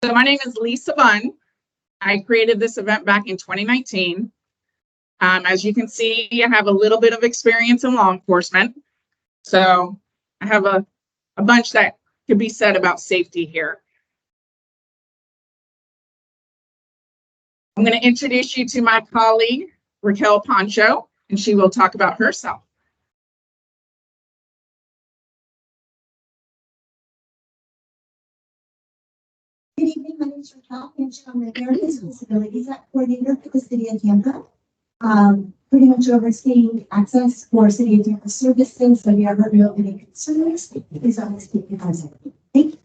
So my name is Lisa Bunn. I created this event back in 2019. As you can see, I have a little bit of experience in law enforcement. So I have a bunch that could be said about safety here. I'm going to introduce you to my colleague, Raquel Pancho, and she will talk about herself. Good evening, my name is Raquel Pancho. I'm the Therapies and Disabilities Coordinator for the City of Tampa. Pretty much overseeing access for City of Tampa services. So if you ever know any concerns, please always keep your eyes open. Thank you.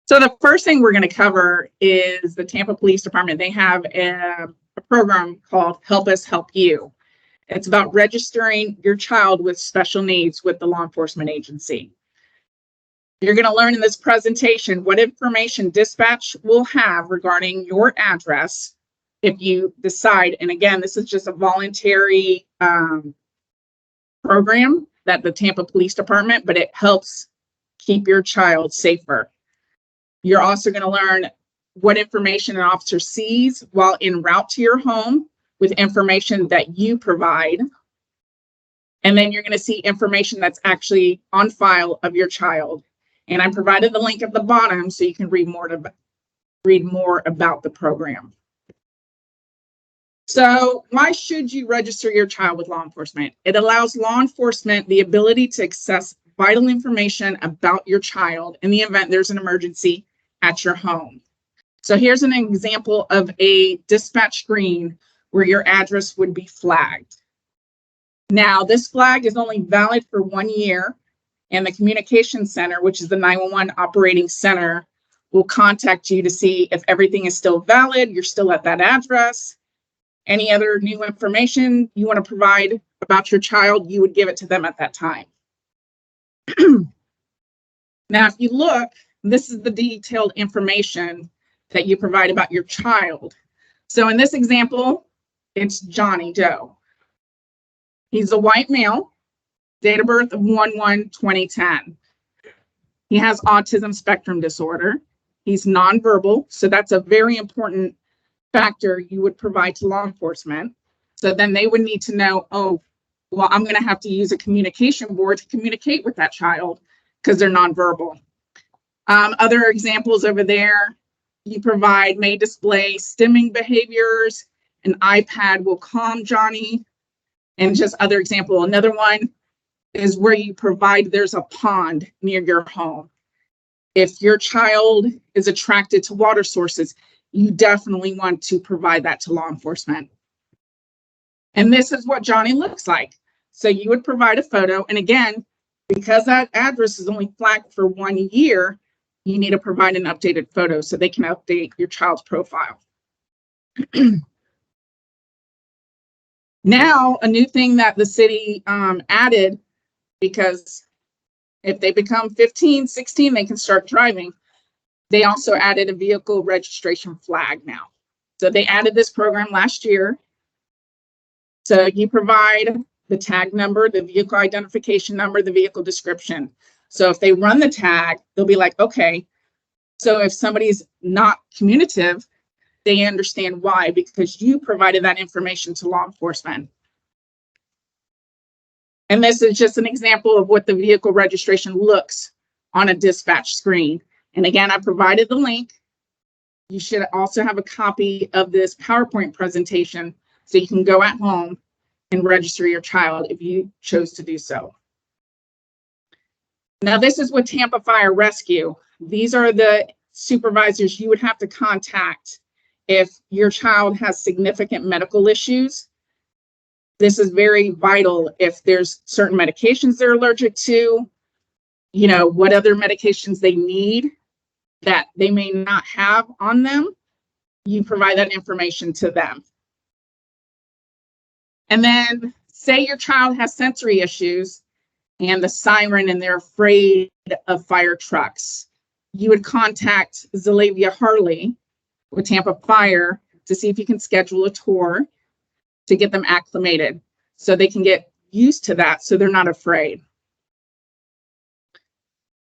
So the first thing we're going to cover is the Tampa Police Department. They have a program called Help Us Help You. It's about registering your child with special needs with the law enforcement agency. You're going to learn in this presentation what information dispatch will have regarding your address if you decide, and again, this is just a voluntary program that the Tampa Police Department, but it helps keep your child safer. You're also going to learn what information an officer sees while en route to your home with information that you provide. And then you're going to see information that's actually on file of your child. And I provided the link at the bottom so you can read more about the program. So why should you register your child with law enforcement? It allows law enforcement the ability to access vital information about your child in the event there's an emergency at your home. So here's an example of a dispatch screen where your address would be flagged. Now, this flag is only valid for 1 year, and the communication center, which is the 911 operating center, will contact you to see if everything is still valid, you're still at that address. Any other new information you want to provide about your child, you would give it to them at that time. Now, if you look, this is the detailed information that you provide about your child. So in this example, it's Johnny Doe. He's a white male, date of birth of 1/1/2010. He has autism spectrum disorder. He's nonverbal, so that's a very important factor you would provide to law enforcement. So then they would need to know, oh, well, I'm going to have to use a communication board to communicate with that child because they're nonverbal. Other examples over there, you provide may display stimming behaviors, an iPad will calm Johnny, and just other example. Another one is where you provide there's a pond near your home. If your child is attracted to water sources, you definitely want to provide that to law enforcement. And this is what Johnny looks like. So you would provide a photo. And again, because that address is only flagged for 1 year, you need to provide an updated photo so they can update your child's profile. Now, a new thing that the city added, because if they become 15, 16, they can start driving. They also added a vehicle registration flag now. So they added this program last year. So you provide the tag number, the vehicle identification number, the vehicle description. So if they run the tag, they'll be like, okay, so if somebody's not communicative, they understand why, because you provided that information to law enforcement. And this is just an example of what the vehicle registration looks on a dispatch screen. And again, I provided the link. You should also have a copy of this PowerPoint presentation so you can go at home and register your child if you chose to do so. Now, this is with Tampa Fire Rescue. These are the supervisors you would have to contact if your child has significant medical issues. This is very vital if there's certain medications they're allergic to, you know, what other medications they need that they may not have on them, you provide that information to them. And then say your child has sensory issues and the siren and they're afraid of fire trucks. You would contact Zalavia Harley with Tampa Fire to see if you can schedule a tour to get them acclimated so they can get used to that so they're not afraid.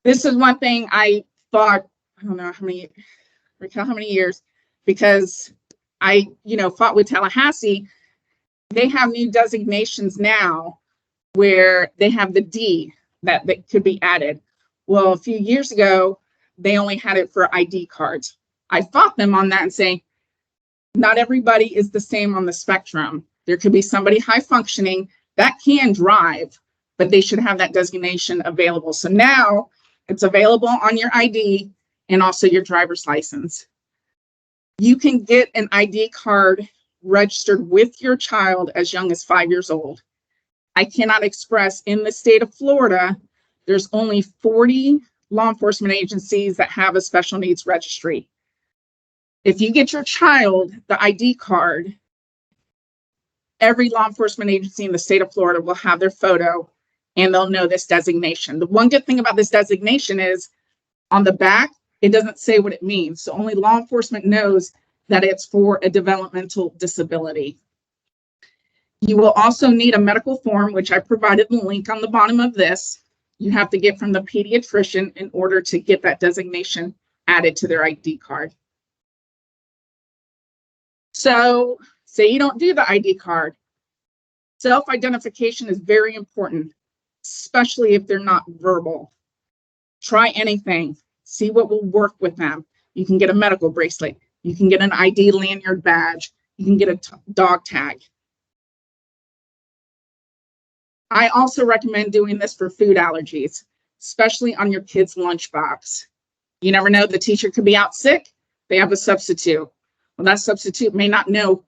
This is one thing I thought, I don't know how many, Raquel, how many years, because I, fought with Tallahassee. They have new designations now where they have the D that could be added. Well, a few years ago, they only had it for ID cards. I fought them on that and saying, not everybody is the same on the spectrum. There could be somebody high functioning that can drive, but they should have that designation available. So now it's available on your ID and also your driver's license. You can get an ID card registered with your child as young as 5 years old. I cannot express, in the state of Florida, there's only 40 law enforcement agencies that have a special needs registry. If you get your child the ID card, every law enforcement agency in the state of Florida will have their photo and they'll know this designation. The one good thing about this designation is on the back, it doesn't say what it means. So only law enforcement knows that it's for a developmental disability. You will also need a medical form, which I provided the link on the bottom of this. You have to get from the pediatrician in order to get that designation added to their ID card. So say you don't do the ID card. Self-identification is very important, especially if they're not verbal. Try anything, see what will work with them. You can get a medical bracelet. You can get an ID lanyard badge. You can get a dog tag. I also recommend doing this for food allergies, especially on your kid's lunchbox. You never know, the teacher could be out sick. They have a substitute. Well, that substitute may not know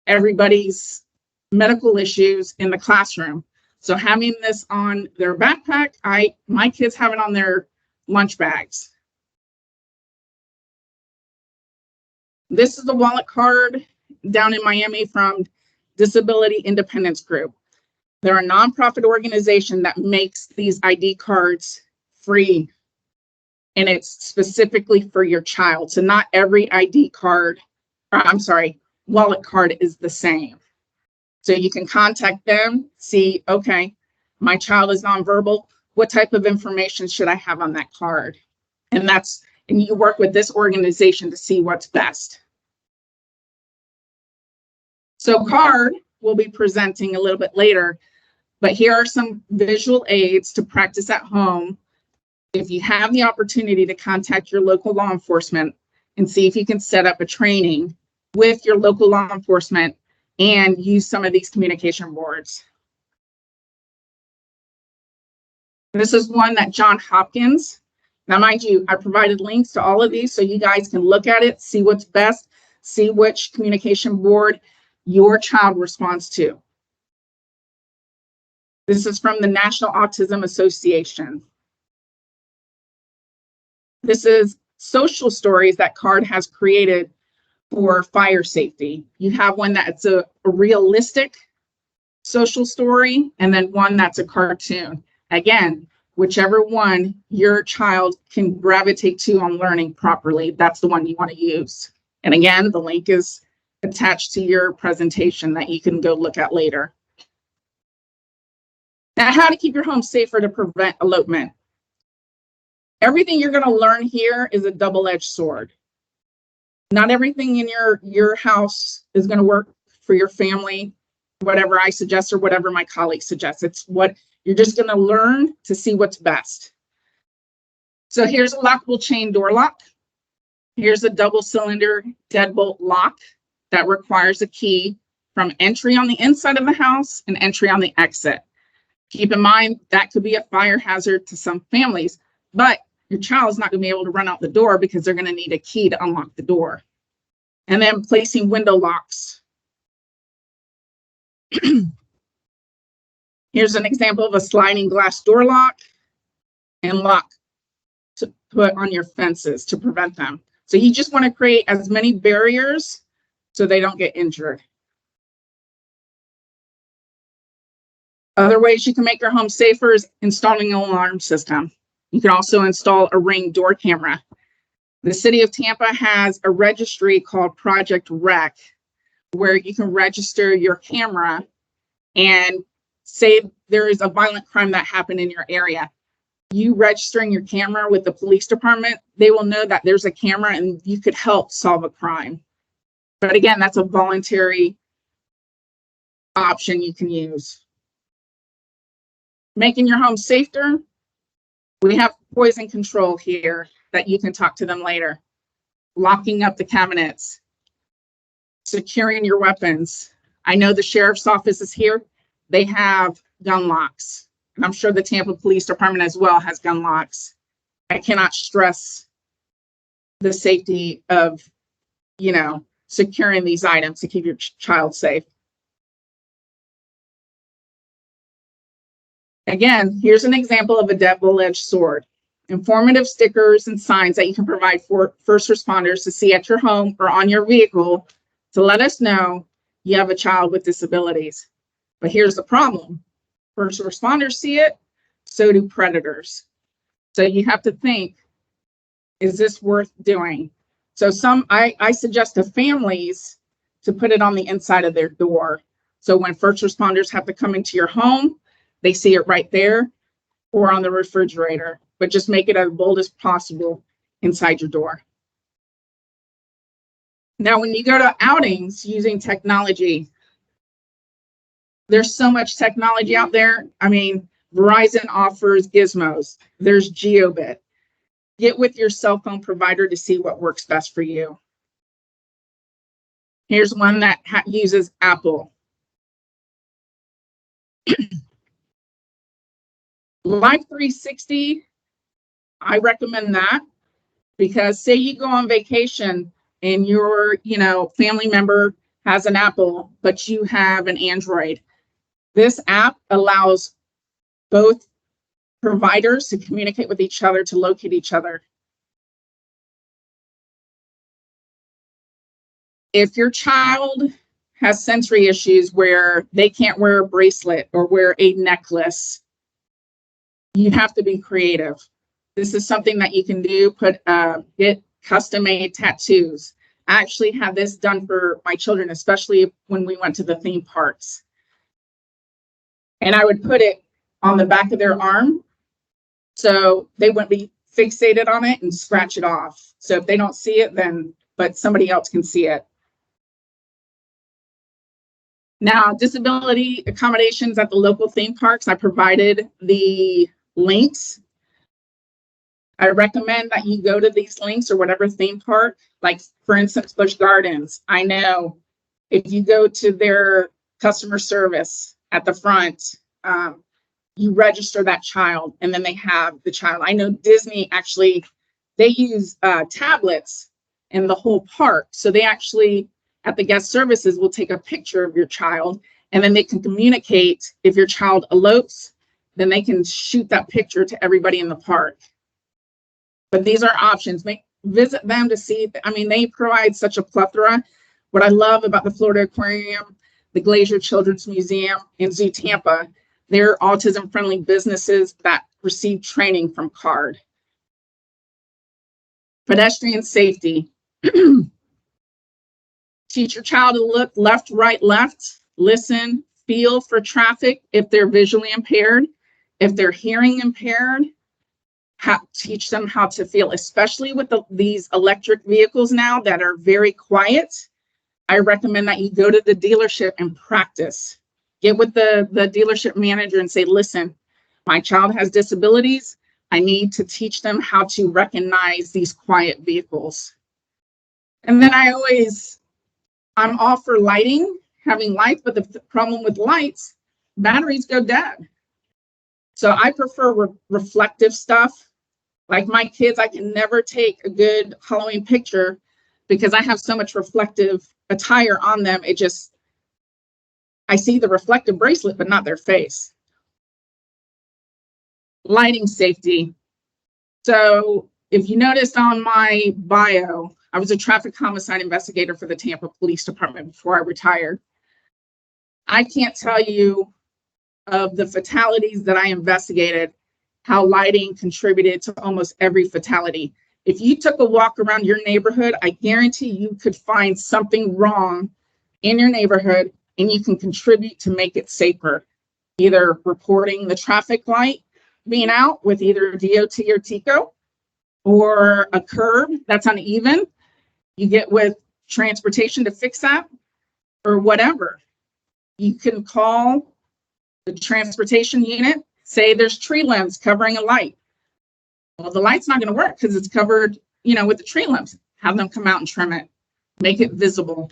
everybody's medical issues in the classroom. So having this on their backpack, my kids have it on their lunch bags. This is the wallet card down in Miami from Disability Independence Group. They're a nonprofit organization that makes these ID cards free, and it's specifically for your child. So not every ID card, wallet card is the same. So you can contact them, see, okay, my child is nonverbal. What type of information should I have on that card? And you work with this organization to see what's best. So CARD will be presenting a little bit later, but here are some visual aids to practice at home. If you have the opportunity to contact your local law enforcement and see if you can set up a training with your local law enforcement and use some of these communication boards. This is one that Johns Hopkins. Now, mind you, I provided links to all of these so you guys can look at it, see what's best, see which communication board your child responds to. This is from the National Autism Association. This is social stories that CARD has created for fire safety. You have one that's a realistic social story, and then one that's a cartoon. Again, whichever one your child can gravitate to on learning properly, that's the one you want to use. And again, the link is attached to your presentation that you can go look at later. Now, how to keep your home safer to prevent elopement. Everything you're going to learn here is a double-edged sword. Not everything in your house is going to work for your family, whatever I suggest or whatever my colleagues suggest. It's what you're just going to learn to see what's best. So here's a lockable chain door lock. Here's a double cylinder deadbolt lock that requires a key from entry on the inside of the house and entry on the exit. Keep in mind that could be a fire hazard to some families, but your child is not going to be able to run out the door because they're going to need a key to unlock the door. And then placing window locks. Here's an example of a sliding glass door lock and lock to put on your fences to prevent them. So you just want to create as many barriers so they don't get injured. Other ways you can make your home safer is installing an alarm system. You can also install a Ring door camera. The city of Tampa has a registry called Project Rec, where you can register your camera and say there is a violent crime that happened in your area. you registering your camera with the police department, they will know that there's a camera and you could help solve a crime. But again, that's a voluntary option you can use. Making your home safer. We have poison control here that you can talk to them later. Locking up the cabinets. Securing your weapons. I know the sheriff's office is here. They have gun locks. And I'm sure the Tampa Police Department as well has gun locks. I cannot stress the safety of, securing these items to keep your child safe. Again, here's an example of a double-edged sword. Informative stickers and signs that you can provide for first responders to see at your home or on your vehicle to let us know you have a child with disabilities. But here's the problem. First responders see it, so do predators. So you have to think, is this worth doing? So I suggest to families to put it on the inside of their door. So when first responders have to come into your home, they see it right there or on the refrigerator, but just make it as bold as possible inside your door. Now, when you go to outings using technology, there's so much technology out there. I mean, Verizon offers gizmos. There's GeoBit. Get with your cell phone provider to see what works best for you. Here's one that uses Apple. Life 360, I recommend that because say you go on vacation and your, family member has an Apple, but you have an Android. This app allows both providers to communicate with each other, to locate each other. If your child has sensory issues where they can't wear a bracelet or wear a necklace, you have to be creative. This is something that you can do, get custom-made tattoos. I actually had this done for my children, especially when we went to the theme parks. And I would put it on the back of their arm so they wouldn't be fixated on it and scratch it off. So if they don't see it, but somebody else can see it. Now, disability accommodations at the local theme parks, I provided the links. I recommend that you go to these links or whatever theme park, like for instance, Busch Gardens. I know if you go to their customer service at the front, you register that child and then they have the child. I know Disney actually, they use tablets in the whole park. So they actually, at the guest services, will take a picture of your child and then they can communicate. If your child elopes, then they can shoot that picture to everybody in the park. But these are options. Visit them to see. I mean, they provide such a plethora. What I love about the Florida Aquarium, the Glacier Children's Museum, and Zoo Tampa, they're autism-friendly businesses that receive training from CARD. Pedestrian safety. Teach your child to look left, right, left, listen, feel for traffic if they're visually impaired. If they're hearing impaired, teach them how to feel, especially with these electric vehicles now that are very quiet. I recommend that you go to the dealership and practice. Get with the dealership manager and say, listen, my child has disabilities. I need to teach them how to recognize these quiet vehicles. And then I'm all for lighting, having lights, but the problem with lights, batteries go dead. So I prefer reflective stuff. Like my kids, I can never take a good Halloween picture because I have so much reflective attire on them. I see the reflective bracelet, but not their face. Lighting safety. So if you noticed on my bio, I was a traffic homicide investigator for the Tampa Police Department before I retired. I can't tell you of the fatalities that I investigated, how lighting contributed to almost every fatality. If you took a walk around your neighborhood, I guarantee you could find something wrong in your neighborhood and you can contribute to make it safer. Either reporting the traffic light being out with either DOT or TICO, or a curb that's uneven, you get with transportation to fix that, or whatever. You can call the transportation unit, say there's tree limbs covering a light. Well, the light's not going to work because it's covered, with the tree limbs. Have them come out and trim it, make it visible.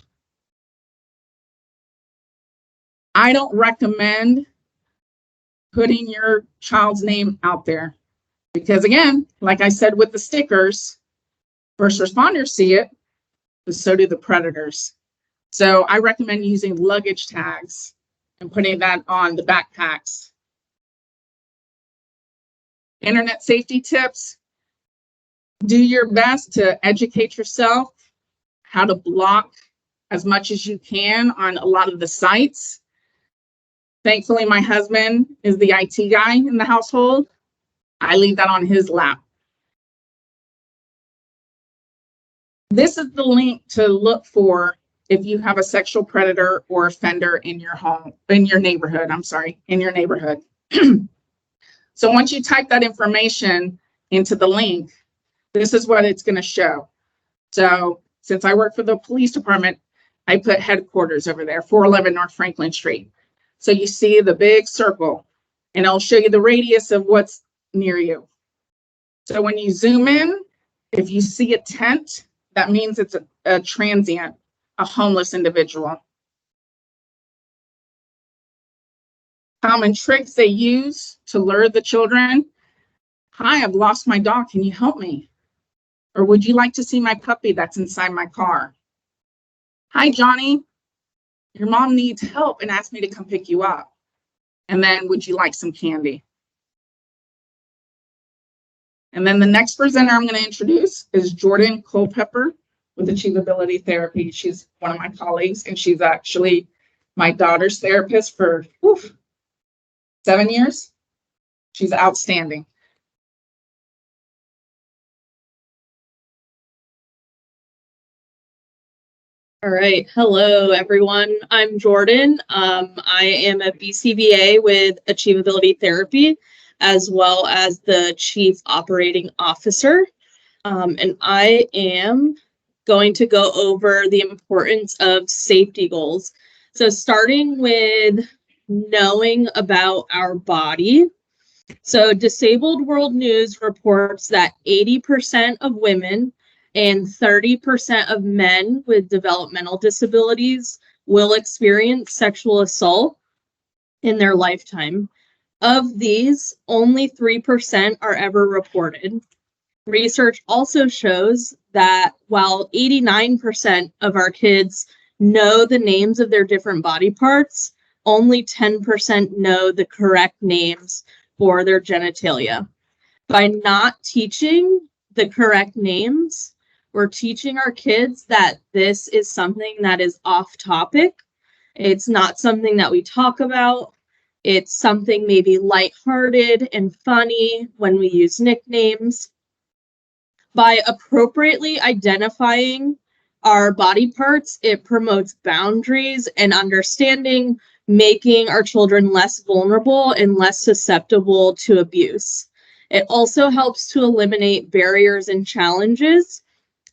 I don't recommend putting your child's name out there because, again, like I said with the stickers, first responders see it, but so do the predators. So I recommend using luggage tags and putting that on the backpacks. Internet safety tips. Do your best to educate yourself how to block as much as you can on a lot of the sites. Thankfully, my husband is the IT guy in the household. I leave that on his lap. This is the link to look for if you have a sexual predator or offender in your home, in your neighborhood. So once you type that information into the link, this is what it's going to show. So since I work for the police department, I put headquarters over there, 411 North Franklin Street. So you see the big circle, and I'll show you the radius of what's near you. So when you zoom in, if you see a tent, that means it's a transient, a homeless individual. Common tricks they use to lure the children. Hi, I've lost my dog. Can you help me? Or would you like to see my puppy that's inside my car? Hi, Johnny. Your mom needs help and asked me to come pick you up. And then, would you like some candy? And then the next presenter I'm going to introduce is Jordan Culpepper with AchieveAbility Therapy. She's one of my colleagues, and she's actually my daughter's therapist for 7 years. She's outstanding. All right. Hello, everyone. I'm Jordan. I am a BCBA with AchieveAbility Therapy, as well as the Chief Operating Officer. And I am going to go over the importance of safety goals. So starting with knowing about our body. So Disabled World News reports that 80% of women and 30% of men with developmental disabilities will experience sexual assault in their lifetime. Of these, only 3% are ever reported. Research also shows that while 89% of our kids know the names of their different body parts, only 10% know the correct names for their genitalia. By not teaching the correct names, we're teaching our kids that this is something that is off topic. It's not something that we talk about. It's something maybe lighthearted and funny when we use nicknames. By appropriately identifying our body parts, it promotes boundaries and understanding, making our children less vulnerable and less susceptible to abuse. It also helps to eliminate barriers and challenges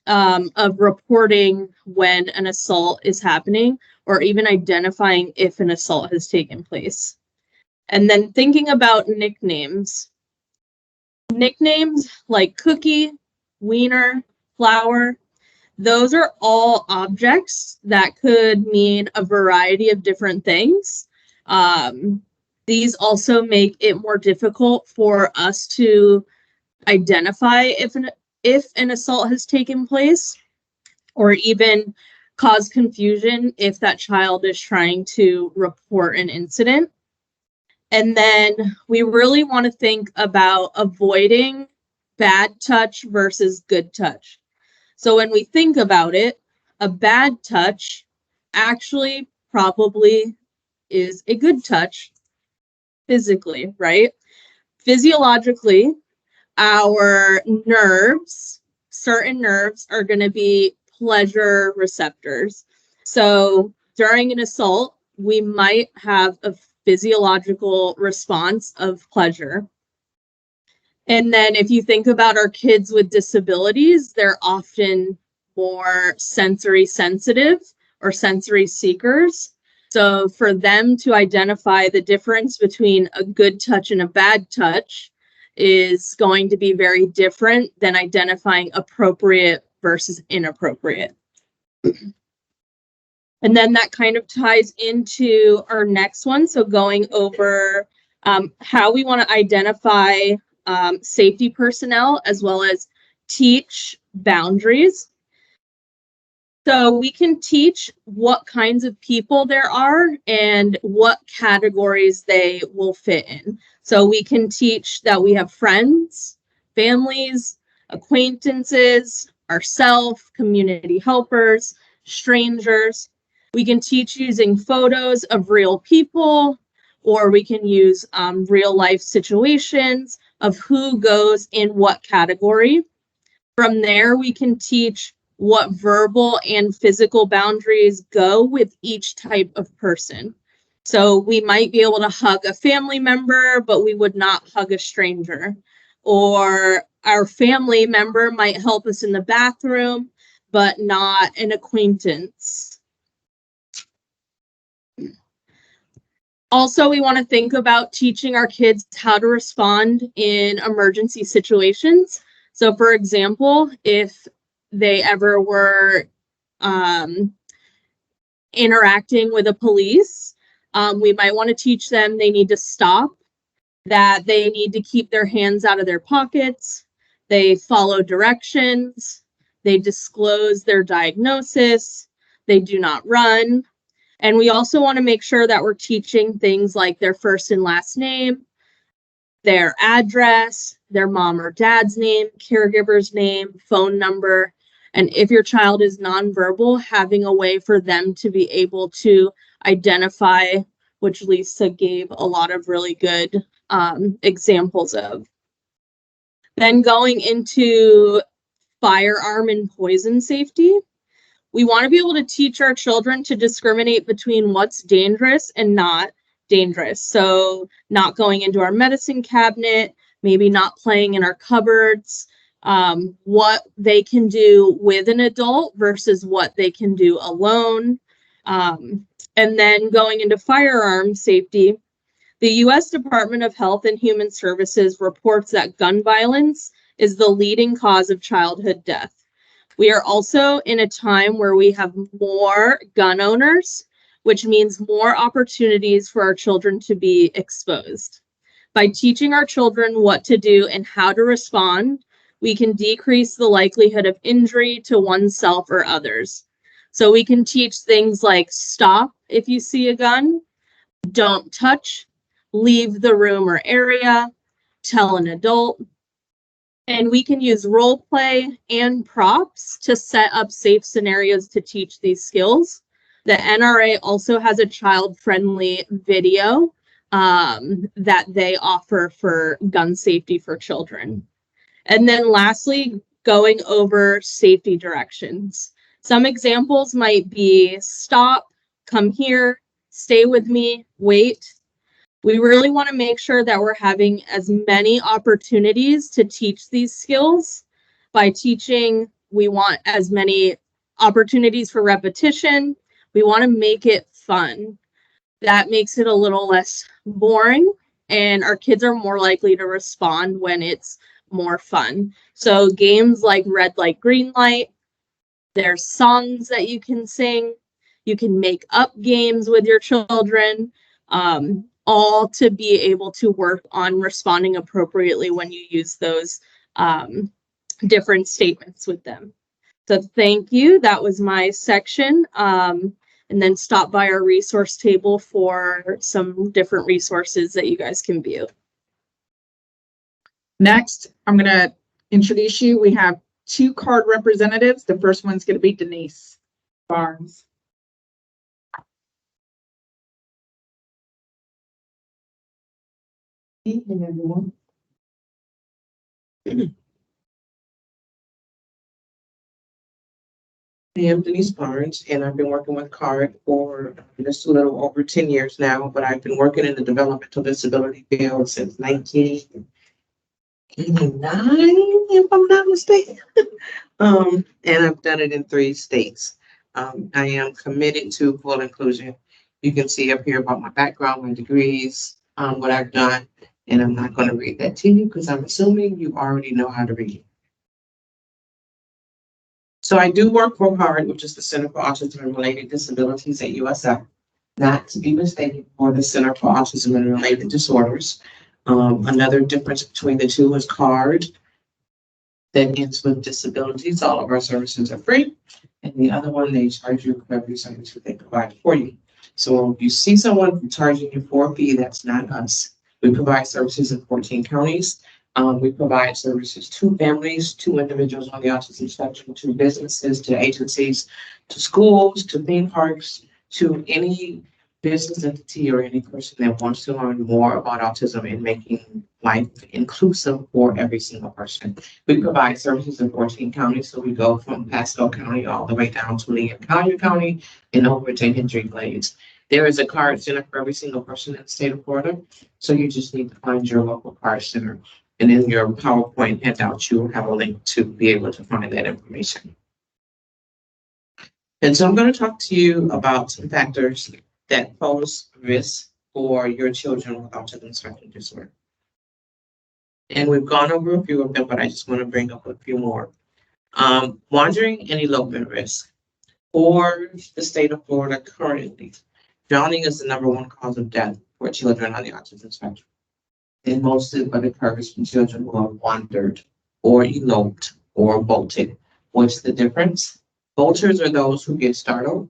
of reporting when an assault is happening, or even identifying if an assault has taken place. And then thinking about nicknames. Nicknames like cookie, wiener, flower, those are all objects that could mean a variety of different things. These also make it more difficult for us to identify if an assault has taken place, or even cause confusion if that child is trying to report an incident. And then we really want to think about avoiding bad touch versus good touch. So when we think about it, a bad touch actually probably is a good touch physically, right? Physiologically, our nerves, certain nerves are going to be pleasure receptors. So during an assault, we might have a physiological response of pleasure. And then if you think about our kids with disabilities, they're often more sensory sensitive or sensory seekers. So for them to identify the difference between a good touch and a bad touch is going to be very different than identifying appropriate versus inappropriate. And then that kind of ties into our next one. So going over how we want to identify safety personnel as well as teach boundaries. So we can teach what kinds of people there are and what categories they will fit in. So we can teach that we have friends, families, acquaintances, ourselves, community helpers, strangers. We can teach using photos of real people, or we can use real life situations of who goes in what category. From there, we can teach what verbal and physical boundaries go with each type of person. So we might be able to hug a family member, but we would not hug a stranger. Or our family member might help us in the bathroom, but not an acquaintance. Also, we want to think about teaching our kids how to respond in emergency situations. So for example, if they ever were interacting with the police, we might want to teach them they need to stop, that they need to keep their hands out of their pockets, they follow directions, they disclose their diagnosis, they do not run. And we also want to make sure that we're teaching things like their first and last name, their address, their mom or dad's name, caregiver's name, phone number. And if your child is nonverbal, having a way for them to be able to identify, which Lisa gave a lot of really good examples of. Then going into firearm and poison safety. We want to be able to teach our children to discriminate between what's dangerous and not dangerous. So not going into our medicine cabinet, maybe not playing in our cupboards, what they can do with an adult versus what they can do alone. And then going into firearm safety, the U.S. Department of Health and Human Services reports that gun violence is the leading cause of childhood death. We are also in a time where we have more gun owners, which means more opportunities for our children to be exposed. By teaching our children what to do and how to respond, we can decrease the likelihood of injury to oneself or others. So we can teach things like stop if you see a gun, don't touch, leave the room or area, tell an adult. And we can use role play and props to set up safe scenarios to teach these skills. The NRA also has a child-friendly video that they offer for gun safety for children. And then lastly, going over safety directions. Some examples might be stop, come here, stay with me, wait. We really want to make sure that we're having as many opportunities to teach these skills. By teaching, we want as many opportunities for repetition. We want to make it fun. That makes it a little less boring, and our kids are more likely to respond when it's more fun. So games like red light, green light, there's songs that you can sing. You can make up games with your children. All to be able to work on responding appropriately when you use those different statements with them. So thank you. That was my section. And then stop by our resource table for some different resources that you guys can view. Next, I'm going to introduce you. We have 2 card representatives. The first one's going to be Denise Barnes. Evening, everyone. I am Denise Barnes, and I've been working with CARD for just a little over 10 years now, but I've been working in the developmental disability field since 19 9, if I'm not mistaken. And I've done it in 3 states. I am committed to full inclusion. You can see up here about my background, my degrees, what I've done, and I'm not going to read that to you because I'm assuming you already know how to read. So I do work for HARD, which is the Center for Autism and Related Disabilities at USF, not to be mistaken for the Center for Autism and Related Disorders. Another difference between the two is CARD, that ends with disabilities. All of our services are free. And the other one, they charge you for every service that they provide for you. So if you see someone charging you for a fee, that's not us. We provide services in 14 counties. We provide services to families, to individuals on the autism spectrum, to businesses, to agencies, to schools, to theme parks, to any business entity or any person that wants to learn more about autism and making life inclusive for every single person. We provide services in 14 counties, so we go from Pasco County all the way down to Liaison County and over to Hendry Glades. There is a card center for every single person in the state of Florida, so you just need to find your local card center. And in your PowerPoint handout, you will have a link to be able to find that information. And so I'm going to talk to you about some factors that pose risk for your children with autism spectrum disorder. And we've gone over a few of them, but I just want to bring up a few more. Wandering and elopement risk. For the state of Florida currently, drowning is the #1 cause of death for children on the autism spectrum. And most of it occurs from children who have wandered or eloped or bolted. What's the difference? Bolters are those who get startled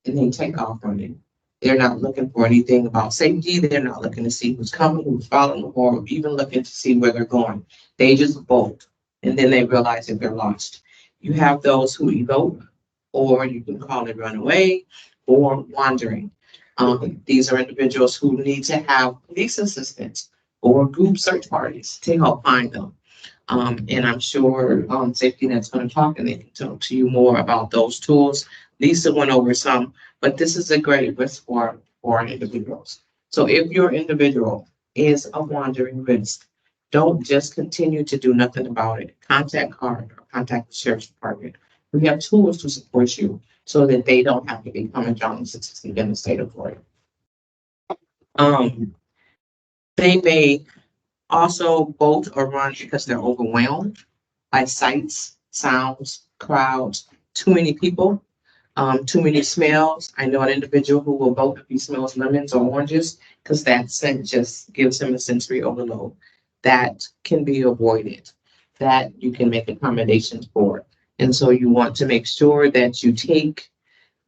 and they take off running. They're not looking for anything about safety. They're not looking to see who's coming, who's following, or even looking to see where they're going. They just bolt, and then they realize that they're lost. You have those who elope, or you can call it runaway, or wandering. These are individuals who need to have police assistance or group search parties to help find them. And I'm sure Safety Net's going to talk and they can talk to you more about those tools. Lisa went over some, but this is a great risk for individuals. So if your individual is a wandering risk, don't just continue to do nothing about it. Contact CARD or contact the sheriff's department. We have tools to support you so that they don't have to become a Johnny statistic in the state of Florida. They may also bolt or run because they're overwhelmed by sights, sounds, crowds, too many people, too many smells. I know an individual who will bolt if he smells lemons or oranges because that scent just gives him a sensory overload. That can be avoided, that you can make accommodations for. And so you want to make sure that you take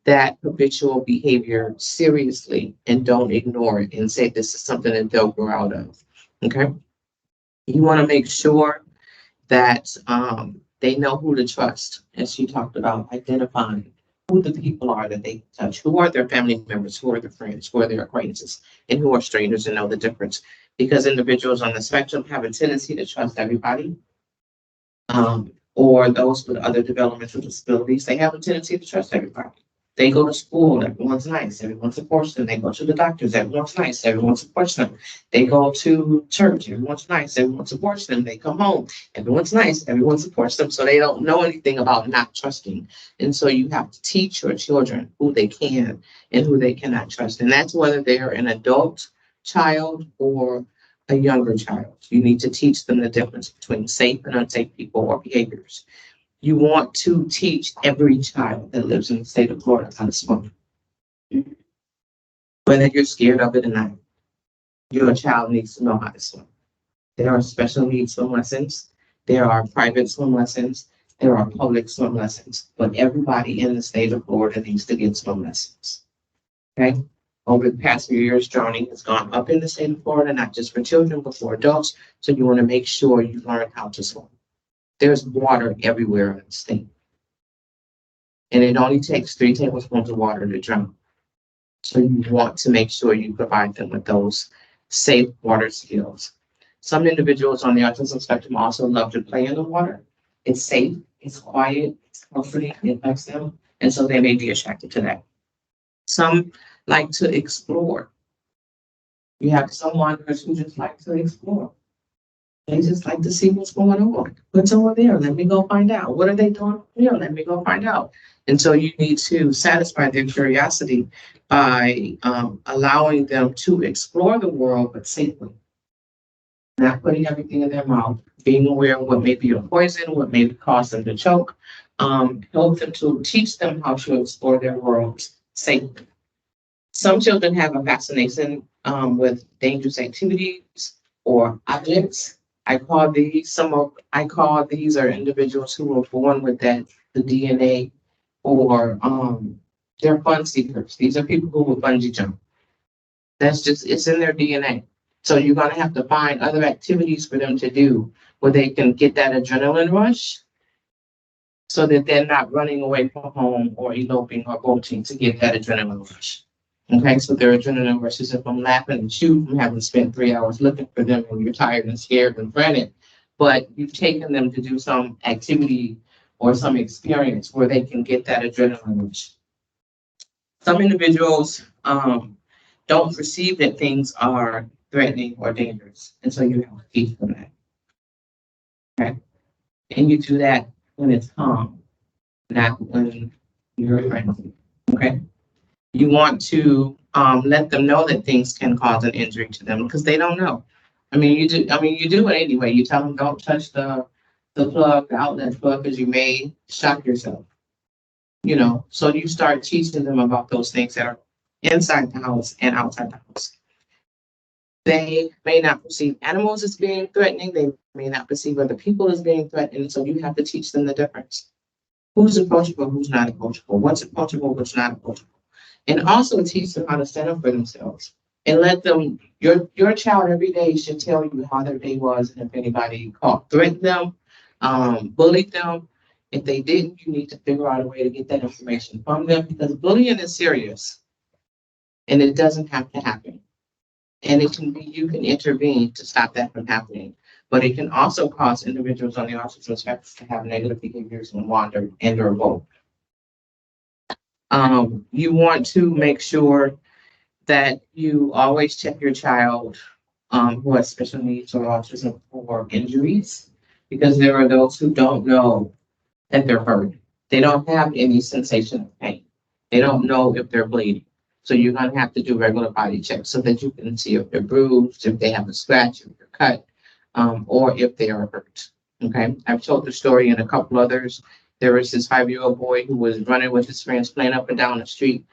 that habitual behavior seriously and don't ignore it and say this is something that they'll grow out of. Okay. You want to make sure that they know who to trust, as she talked about, identifying who the people are that they touch, who are their family members, who are their friends, who are their acquaintances, and who are strangers, and know the difference. Because individuals on the spectrum have a tendency to trust everybody, or those with other developmental disabilities, they have a tendency to trust everybody. They go to school, everyone's nice, everyone supports them. They go to the doctors, everyone's nice, everyone supports them. They go to church, everyone's nice, everyone supports them. They come home, everyone's nice, everyone supports them. So they don't know anything about not trusting. And so you have to teach your children who they can and who they cannot trust. And that's whether they're an adult child or a younger child. You need to teach them the difference between safe and unsafe people or behaviors. You want to teach every child that lives in the state of Florida how to swim. Whether you're scared of it or not, your child needs to know how to swim. There are special needs swim lessons. There are private swim lessons. There are public swim lessons. But everybody in the state of Florida needs to get swim lessons. Okay? Over the past few years, drowning has gone up in the state of Florida, not just for children, but for adults. So you want to make sure you learn how to swim. There's water everywhere in the state. And it only takes 3 tablespoons of water to drown. So you want to make sure you provide them with those safe water skills. Some individuals on the autism spectrum also love to play in the water. It's safe, it's quiet, it's comforting, it affects them. And so they may be attracted to that. Some like to explore. You have some wanderers who just like to explore. They just like to see what's going on. What's over there? Let me go find out. What are they doing here? Let me go find out. And so you need to satisfy their curiosity by allowing them to explore the world, but safely. Not putting everything in their mouth, being aware of what may be a poison, what may cause them to choke. Help them to teach them how to explore their worlds safely. Some children have a fascination with dangerous activities or objects. I call these are individuals who were born with the DNA, or they're fun seekers. These are people who will bungee jump. It's in their DNA. So you're gonna have to find other activities for them to do where they can get that adrenaline rush so that they're not running away from home or eloping or bolting to get that adrenaline rush. Okay, so their adrenaline rush is if I'm laughing at you from having spent 3 hours looking for them and you're tired and scared and frantic, but you've taken them to do some activity or some experience where they can get that adrenaline rush. Some individuals don't perceive that things are threatening or dangerous, and so you have to teach them that. Okay, and you do that when it's calm, not when you're friendly. Okay. You want to let them know that things can cause an injury to them because they don't know. You do it anyway. You tell them don't touch the plug, the outlet plug, because you may shock yourself. So you start teaching them about those things that are inside the house and outside the house. They may not perceive animals as being threatening. They may not perceive other people as being threatening. So you have to teach them the difference. Who's approachable, who's not approachable, what's approachable, what's not approachable. And also teach them how to stand up for themselves. And let them, your child every day should tell you how their day was, and if anybody threatened them, bullied them. If they didn't, you need to figure out a way to get that information from them, because bullying is serious and it doesn't have to happen. And you can intervene to stop that from happening. But it can also cause individuals on the autism spectrum to have negative behaviors and wander and or both. You want to make sure that you always check your child who has special needs or autism for injuries, because there are those who don't know that they're hurt. They don't have any sensation of pain. They don't know if they're bleeding. So you're going to have to do regular body checks so that you can see if they're bruised, if they have a scratch, if they're cut, or if they are hurt. Okay, I've told the story and a couple others. There was this 5-year-old boy who was running with his friends, playing up and down the street,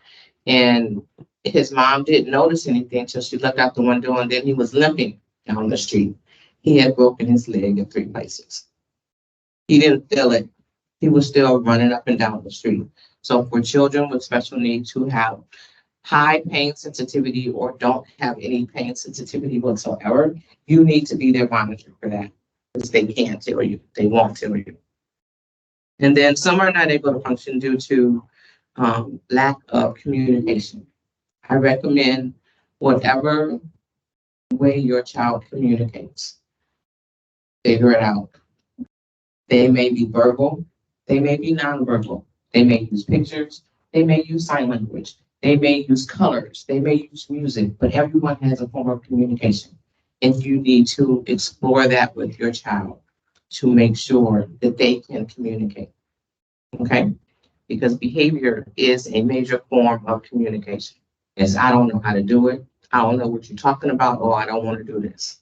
and his mom didn't notice anything until she looked out the window, and then he was limping down the street. He had broken his leg in 3 places. He didn't feel it. He was still running up and down the street. So for children with special needs who have high pain sensitivity or don't have any pain sensitivity whatsoever, you need to be their monitor for that, because they can't tell you, they won't tell you. And then some are not able to function due to lack of communication. I recommend whatever way your child communicates, figure it out. They may be verbal, they may be nonverbal, they may use pictures, they may use sign language, they may use colors, they may use music, but everyone has a form of communication. And you need to explore that with your child to make sure that they can communicate. Okay? Because behavior is a major form of communication. It's, I don't know how to do it. I don't know what you're talking about, or I don't want to do this.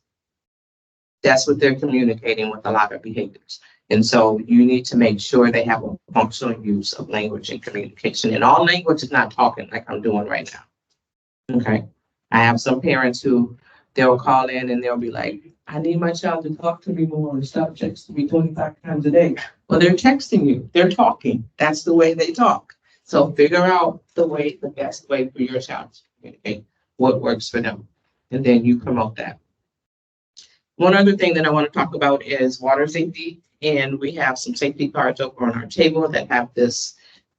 That's what they're communicating with a lot of behaviors. And so you need to make sure they have a functional use of language and communication. And all language is not talking like I'm doing right now. Okay. I have some parents who they'll call in and they'll be like, I need my child to talk to me more and stop texting me 25 times a day. Well, they're texting you. They're talking. That's the way they talk. So figure out the best way for your child to communicate, what works for them. And then you promote that. One other thing that I want to talk about is water safety. And we have some safety cards over on our table that have the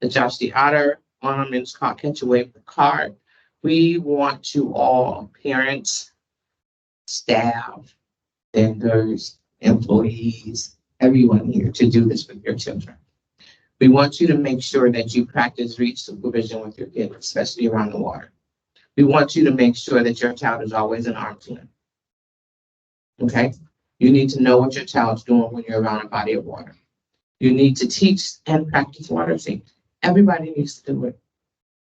Josh the Otter on them, and it's called Catch a Wave card. We want to all, parents, staff, vendors, employees, everyone here, to do this with your children. We want you to make sure that you practice reach supervision with your kids, especially around the water. We want you to make sure that your child is always in arm's length. Okay? You need to know what your child's doing when you're around a body of water. You need to teach and practice water safety. Everybody needs to do it.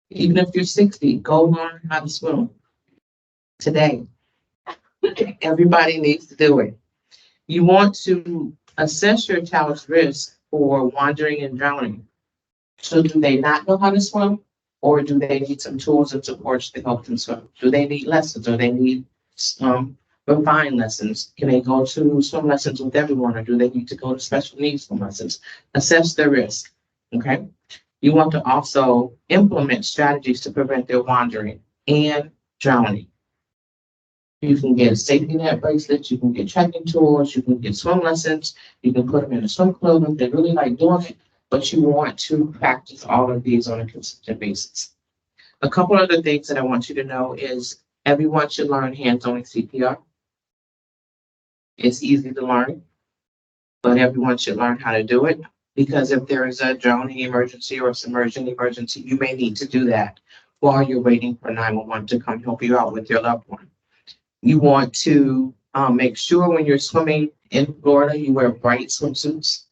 Even if you're 60, go learn how to swim today. Everybody needs to do it. You want to assess your child's risk for wandering and drowning. So do they not know how to swim, or do they need some tools and supports to help them swim? Do they need lessons, or they need refined lessons? Can they go to swim lessons with everyone, or do they need to go to special needs swim lessons? Assess their risk, okay? You want to also implement strategies to prevent their wandering and drowning. You can get a safety net bracelet, you can get trekking tools, you can get swim lessons, you can put them in a swim club if they really like doing it, but you want to practice all of these on a consistent basis. A couple other things that I want you to know is everyone should learn hands-on CPR. It's easy to learn, but everyone should learn how to do it, because if there is a drowning emergency or submersion emergency, you may need to do that while you're waiting for 911 to come help you out with your loved one. You want to make sure when you're swimming in Florida, you wear bright swimsuits.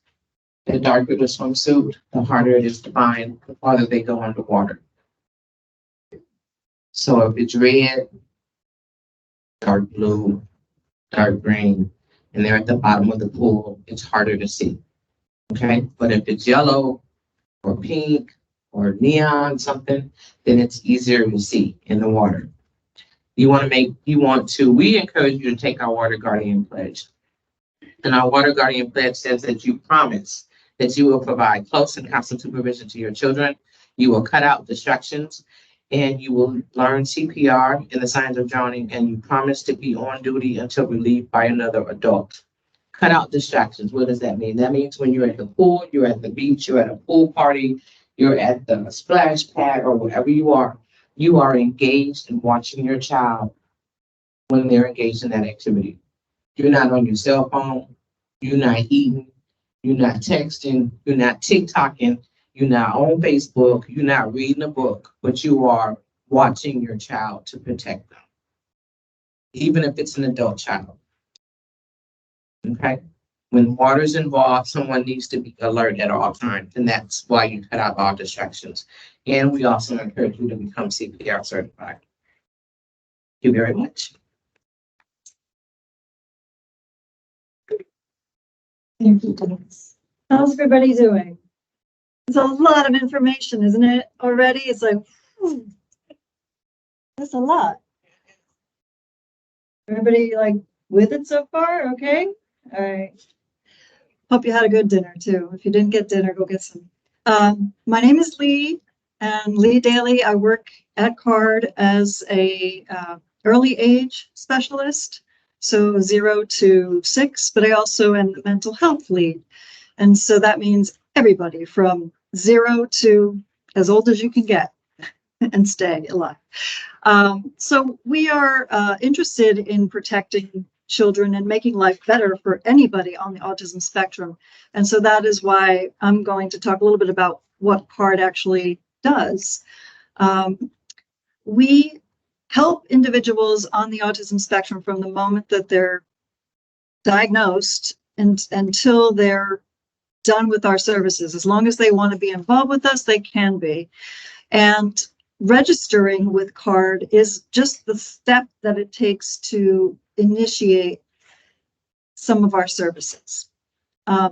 The darker the swimsuit, the harder it is to find the farther they go underwater. So if it's red, dark blue, dark green, and they're at the bottom of the pool, it's harder to see. Okay, but if it's yellow or pink or neon something, then it's easier to see in the water. We encourage you to take our Water Guardian Pledge. And our Water Guardian Pledge says that you promise that you will provide close and constant supervision to your children. You will cut out distractions, and you will learn CPR and the signs of drowning, and you promise to be on duty until relieved by another adult. Cut out distractions. What does that mean? That means when you're at the pool, you're at the beach, you're at a pool party, you're at the splash pad, or wherever you are engaged in watching your child when they're engaged in that activity. You're not on your cell phone, you're not eating, you're not texting, you're not TikToking, you're not on Facebook, you're not reading a book, but you are watching your child to protect them, even if it's an adult child. Okay? When water's involved, someone needs to be alert at all times, and that's why you cut out all distractions. And we also encourage you to become CPR certified. Thank you very much. Thank you, Denise. How's everybody doing? It's a lot of information, isn't it? Already, it's like, that's a lot. Everybody like with it so far? Okay. All right. Hope you had a good dinner too. If you didn't get dinner, go get some. My name is Lee, and Lee Daly. I work at CARD as a early age specialist, so 0 to 6, but I also am the mental health lead. And so that means everybody from 0 to as old as you can get and stay alive. So we are interested in protecting children and making life better for anybody on the autism spectrum. And so that is why I'm going to talk a little bit about what CARD actually does. We help individuals on the autism spectrum from the moment that they're diagnosed and until they're done with our services. As long as they want to be involved with us, they can be. And registering with CARD is just the step that it takes to initiate some of our services.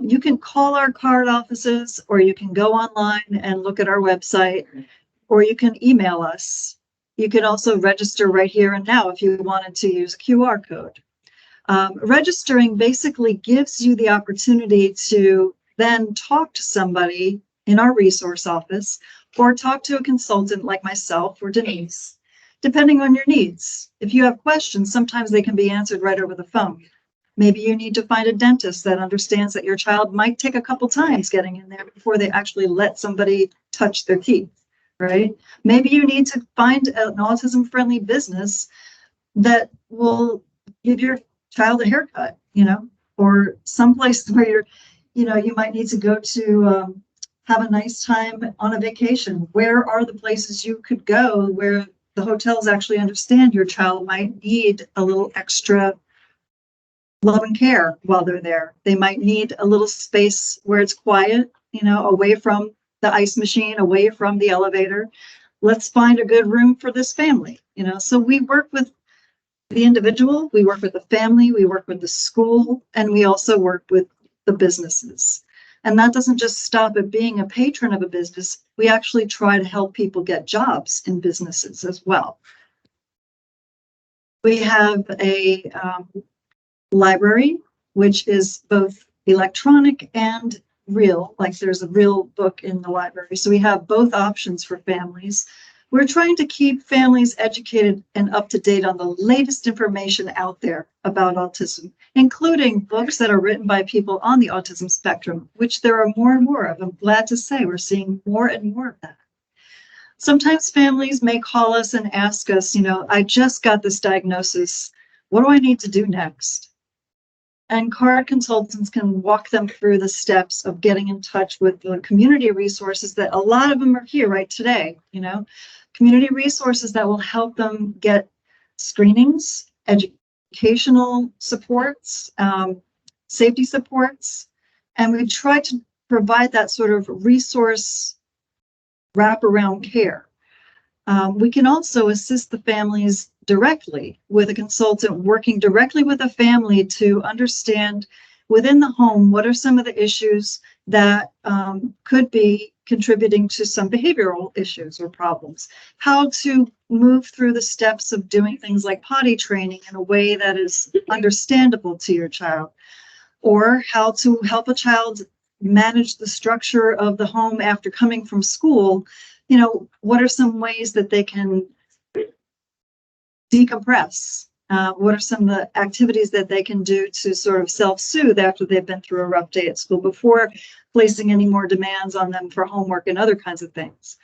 You can call our CARD offices, or you can go online and look at our website, or you can email us. You can also register right here and now if you wanted to use a QR code. Registering basically gives you the opportunity to then talk to somebody in our resource office, or talk to a consultant like myself or Denise, depending on your needs. If you have questions, sometimes they can be answered right over the phone. Maybe you need to find a dentist that understands that your child might take a couple times getting in there before they actually let somebody touch their teeth, right? Maybe you need to find an autism-friendly business that will give your child a haircut, or someplace where you might need to go to have a nice time on a vacation. Where are the places you could go where the hotels actually understand your child might need a little extra love and care while they're there. They might need a little space where it's quiet, away from the ice machine, away from the elevator. Let's find a good room for this family, So we work with the individual, we work with the family, we work with the school, and we also work with the businesses. And that doesn't just stop at being a patron of a business. We actually try to help people get jobs in businesses as well. We have a library, which is both electronic and real, like there's a real book in the library. So we have both options for families. We're trying to keep families educated and up to date on the latest information out there about autism, including books that are written by people on the autism spectrum, which there are more and more of. I'm glad to say we're seeing more and more of that. Sometimes families may call us and ask us, I just got this diagnosis. What do I need to do next? And CARD consultants can walk them through the steps of getting in touch with the community resources that a lot of them are here right today, community resources that will help them get screenings, educational supports, safety supports. And we try to provide that sort of resource wraparound care. We can also assist the families directly with a consultant working directly with a family to understand within the home what are some of the issues that could be contributing to some behavioral issues or problems, how to move through the steps of doing things like potty training in a way that is understandable to your child, or how to help a child manage the structure of the home after coming from school. What are some ways that they can decompress? What are some of the activities that they can do to sort of self-soothe after they've been through a rough day at school before placing any more demands on them for homework and other kinds of things?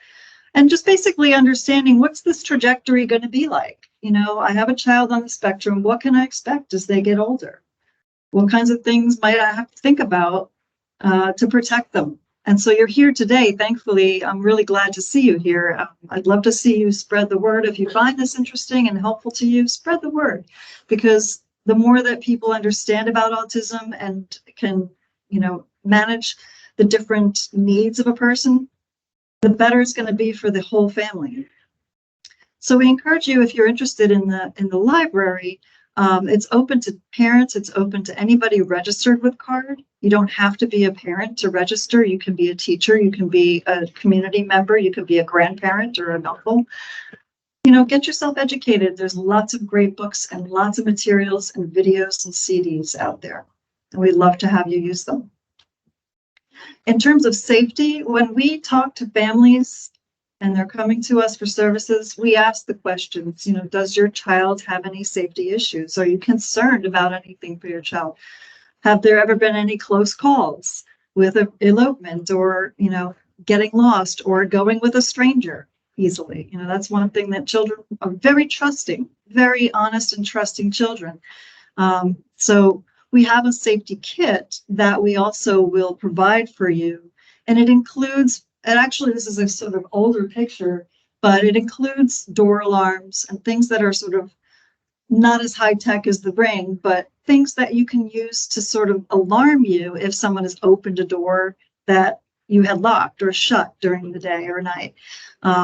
And just basically understanding, what's this trajectory going to be like? I have a child on the spectrum. What can I expect as they get older? What kinds of things might I have to think about to protect them? And so you're here today. Thankfully, I'm really glad to see you here. I'd love to see you spread the word. If you find this interesting and helpful to you, spread the word, because the more that people understand about autism and can, manage the different needs of a person, the better it's going to be for the whole family. So we encourage you, if you're interested in the library, it's open to parents. It's open to anybody registered with CARD. You don't have to be a parent to register. You can be a teacher. You can be a community member. You can be a grandparent or an uncle. Get yourself educated. There's lots of great books and lots of materials and videos and CDs out there. And we'd love to have you use them. In terms of safety, when we talk to families and they're coming to us for services, we ask the questions, does your child have any safety issues? Are you concerned about anything for your child? Have there ever been any close calls with an elopement or, getting lost or going with a stranger easily? That's one thing that children are very trusting, very honest and trusting children. So we have a safety kit that we also will provide for you. And it includes, and actually this is a sort of older picture, but it includes door alarms and things that are sort of not as high tech as the Ring, but things that you can use to sort of alarm you if someone has opened a door that you had locked or shut during the day or night.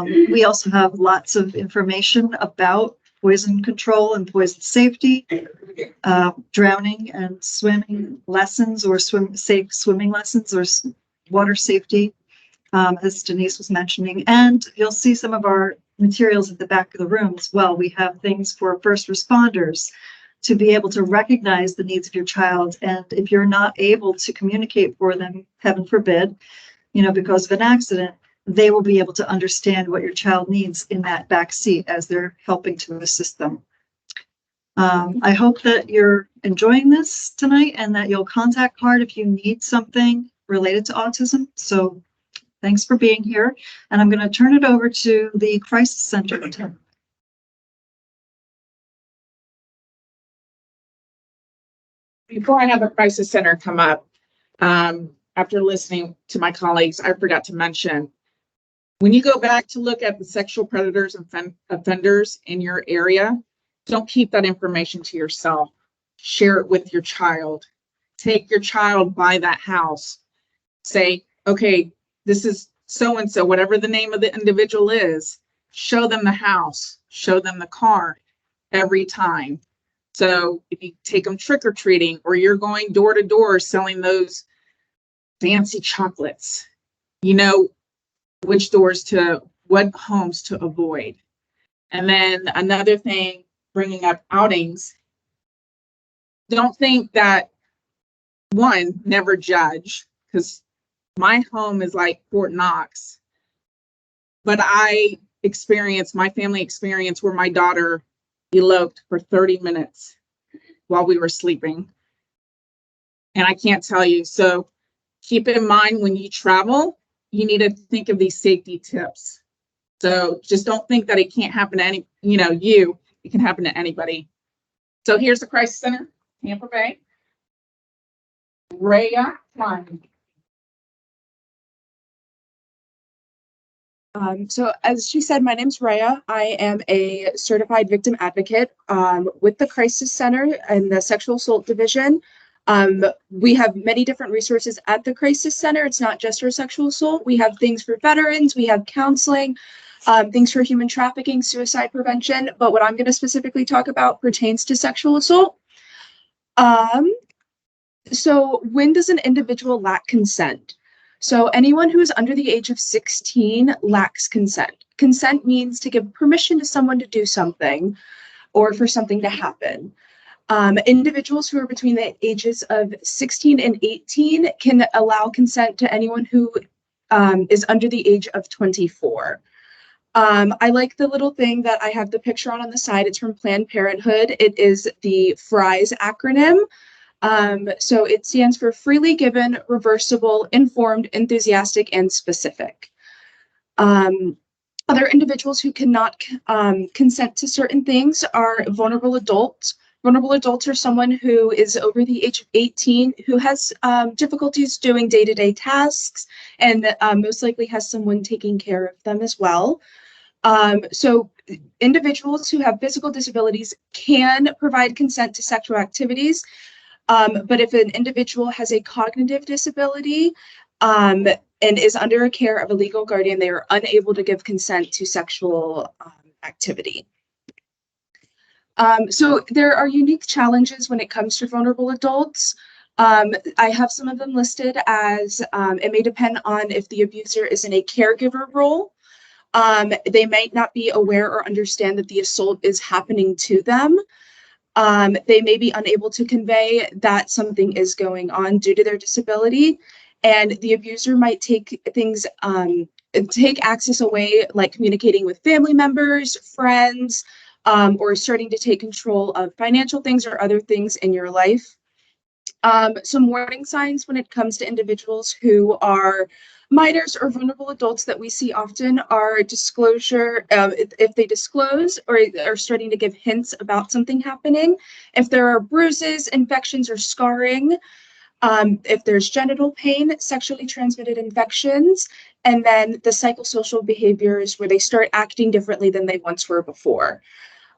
We also have lots of information about poison control and poison safety, drowning and swimming lessons or safe swimming lessons or water safety, as Denise was mentioning. And you'll see some of our materials at the back of the room as well. We have things for first responders to be able to recognize the needs of your child. And if you're not able to communicate for them, heaven forbid, because of an accident, they will be able to understand what your child needs in that back seat as they're helping to assist them. I hope that you're enjoying this tonight and that you'll contact CARD if you need something related to autism. So thanks for being here. And I'm going to turn it over to the Crisis Center. Before I have the Crisis Center come up, after listening to my colleagues, I forgot to mention, when you go back to look at the sexual predators and offenders in your area, don't keep that information to yourself. share it with your child. Take your child by that house. Say, okay, this is so-and-so, whatever the name of the individual is. Show them the house, show them the car every time. So if you take them trick-or-treating, or you're going door to door selling those fancy chocolates, you know which doors to, what homes to avoid. And then another thing, bringing up outings, don't think that, one, never judge, because my home is like Fort Knox. But my family experience where my daughter eloped for 30 minutes while we were sleeping. And I can't tell you. So keep it in mind when you travel, you need to think of these safety tips. So just don't think that it can't happen to it can happen to anybody. So here's the crisis center, Tampa Bay. Rhea Klein. So as she said, my name's Rhea. I am a certified victim advocate with the Crisis Center and the Sexual Assault Division. We have many different resources at the Crisis Center. It's not just for sexual assault. We have things for veterans, we have counseling, things for human trafficking, suicide prevention. But what I'm going to specifically talk about pertains to sexual assault. So when does an individual lack consent? So anyone who is under the age of 16 lacks consent. Consent means to give permission to someone to do something or for something to happen. Individuals who are between the ages of 16 and 18 can allow consent to anyone who is under the age of 24. I like the little thing that I have the picture on the side. It's from Planned Parenthood. It is the FRIES acronym. So it stands for freely given, reversible, informed, enthusiastic, and specific. Other individuals who cannot consent to certain things are vulnerable adults. Vulnerable adults are someone who is over the age of 18, who has difficulties doing day-to-day tasks, and most likely has someone taking care of them as well. So individuals who have physical disabilities can provide consent to sexual activities. But if an individual has a cognitive disability and is under a care of a legal guardian, they are unable to give consent to sexual activity. So there are unique challenges when it comes to vulnerable adults. I have some of them listed as it may depend on if the abuser is in a caregiver role. They might not be aware or understand that the assault is happening to them. They may be unable to convey that something is going on due to their disability, and the abuser might take access away, like communicating with family members, friends, or starting to take control of financial things or other things in your life. Some warning signs when it comes to individuals who are minors or vulnerable adults that we see often are disclosure, if they disclose or are starting to give hints about something happening, if there are bruises, infections, or scarring, if there's genital pain, sexually transmitted infections, and then the psychosocial behaviors where they start acting differently than they once were before.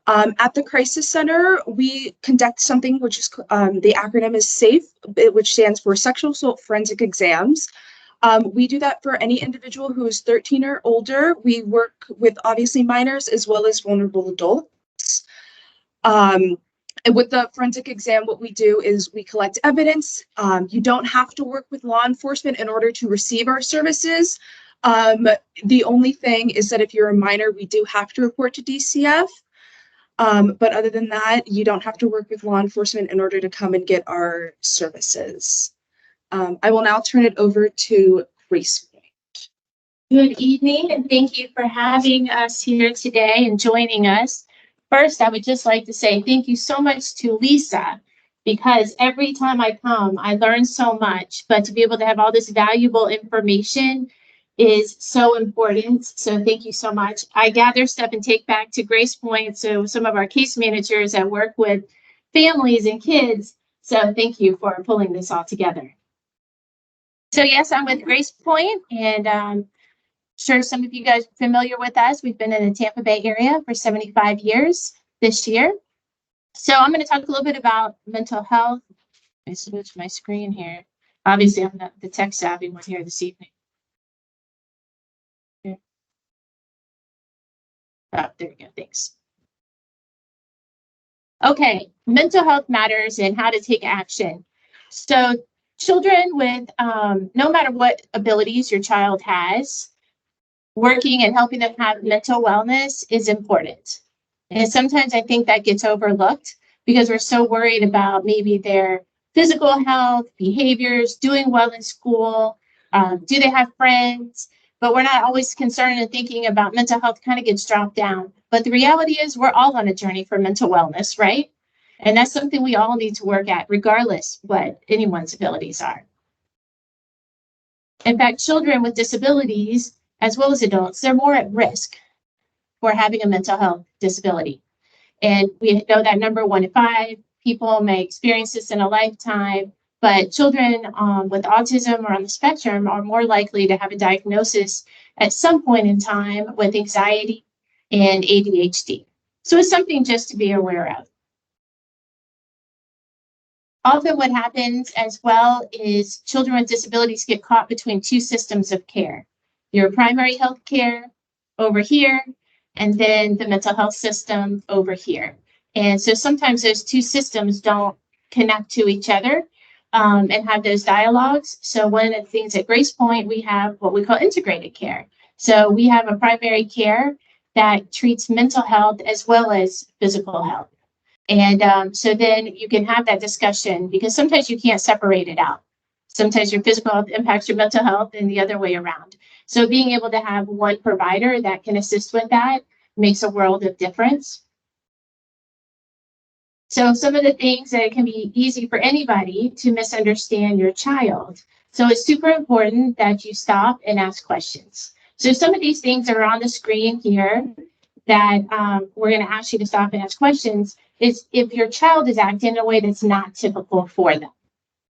At the Crisis Center, we conduct something which is the acronym is SAFE, which stands for Sexual Assault Forensic Exams. We do that for any individual who is 13 or older. We work with obviously minors as well as vulnerable adults. And with the forensic exam, what we do is we collect evidence. You don't have to work with law enforcement in order to receive our services. The only thing is that if you're a minor, we do have to report to DCF. But other than that, you don't have to work with law enforcement in order to come and get our services. I will now turn it over to Grace. Good evening, and thank you for having us here today and joining us. First, I would just like to say thank you so much to Lisa, because every time I come, I learn so much, but to be able to have all this valuable information is so important. So thank you so much. I gather stuff and take back to Grace Point. So some of our case managers that work with families and kids. So thank you for pulling this all together. So yes, I'm with Grace Point, and sure some of you guys are familiar with us. We've been in the Tampa Bay area for 75 years this year. So I'm going to talk a little bit about mental health. Let me switch my screen here. Obviously, I'm not the tech savvy one here this evening. Here. Oh, there we go. Thanks. Okay, mental health matters and how to take action. So children with, no matter what abilities your child has, working and helping them have mental wellness is important. And sometimes I think that gets overlooked because we're so worried about maybe their physical health, behaviors, doing well in school, do they have friends? But we're not always concerned and thinking about mental health kind of gets dropped down. But the reality is we're all on a journey for mental wellness, right? And that's something we all need to work at, regardless what anyone's abilities are. In fact, children with disabilities, as well as adults, they're more at risk for having a mental health disability. And we know that number 1 in 5 people may experience this in a lifetime, but children with autism or on the spectrum are more likely to have a diagnosis at some point in time with anxiety and ADHD. So it's something just to be aware of. Often what happens as well is children with disabilities get caught between 2 systems of care. Your primary health care over here, and then the mental health system over here. And so sometimes those 2 systems don't connect to each other and have those dialogues. So one of the things at Grace Point, we have what we call integrated care. So we have a primary care that treats mental health as well as physical health. And so then you can have that discussion because sometimes you can't separate it out. Sometimes your physical health impacts your mental health and the other way around. So being able to have one provider that can assist with that makes a world of difference. So some of the things that can be easy for anybody to misunderstand your child. So it's super important that you stop and ask questions. So some of these things that are on the screen here that we're going to ask you to stop and ask questions is if your child is acting in a way that's not typical for them.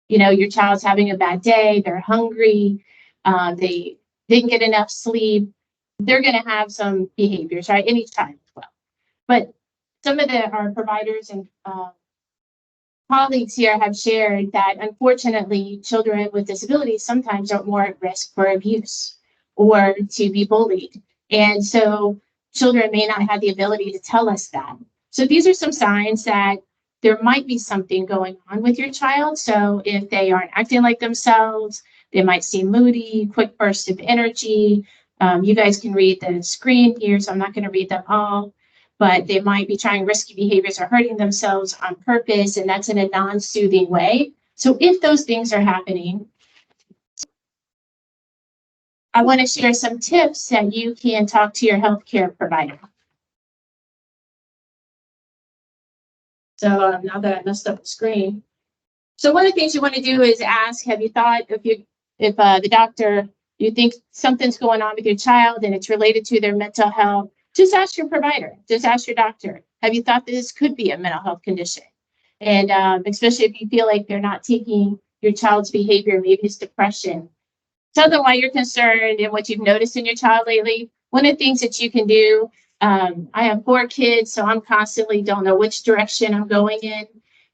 You know, your child's having a bad day, they're hungry, they didn't get enough sleep, they're going to have some behaviors, right? Any child as well. But some of our providers and colleagues here have shared that unfortunately children with disabilities sometimes are more at risk for abuse or to be bullied. And so children may not have the ability to tell us that. So these are some signs that there might be something going on with your child. So if they aren't acting like themselves, they might seem moody, quick bursts of energy. You guys can read the screen here, so I'm not going to read them all, but they might be trying risky behaviors or hurting themselves on purpose, and that's in a non-soothing way. So if those things are happening, I want to share some tips that you can talk to your healthcare provider. So now that I messed up the screen. So one of the things you want to do is ask, have you thought if the doctor, you think something's going on with your child and it's related to their mental health, just ask your provider, just ask your doctor. Have you thought that this could be a mental health condition? And especially if you feel like they're not taking your child's behavior, maybe it's depression. Tell them why you're concerned and what you've noticed in your child lately. One of the things that you can do, I have 4 kids, so I'm constantly don't know which direction I'm going in.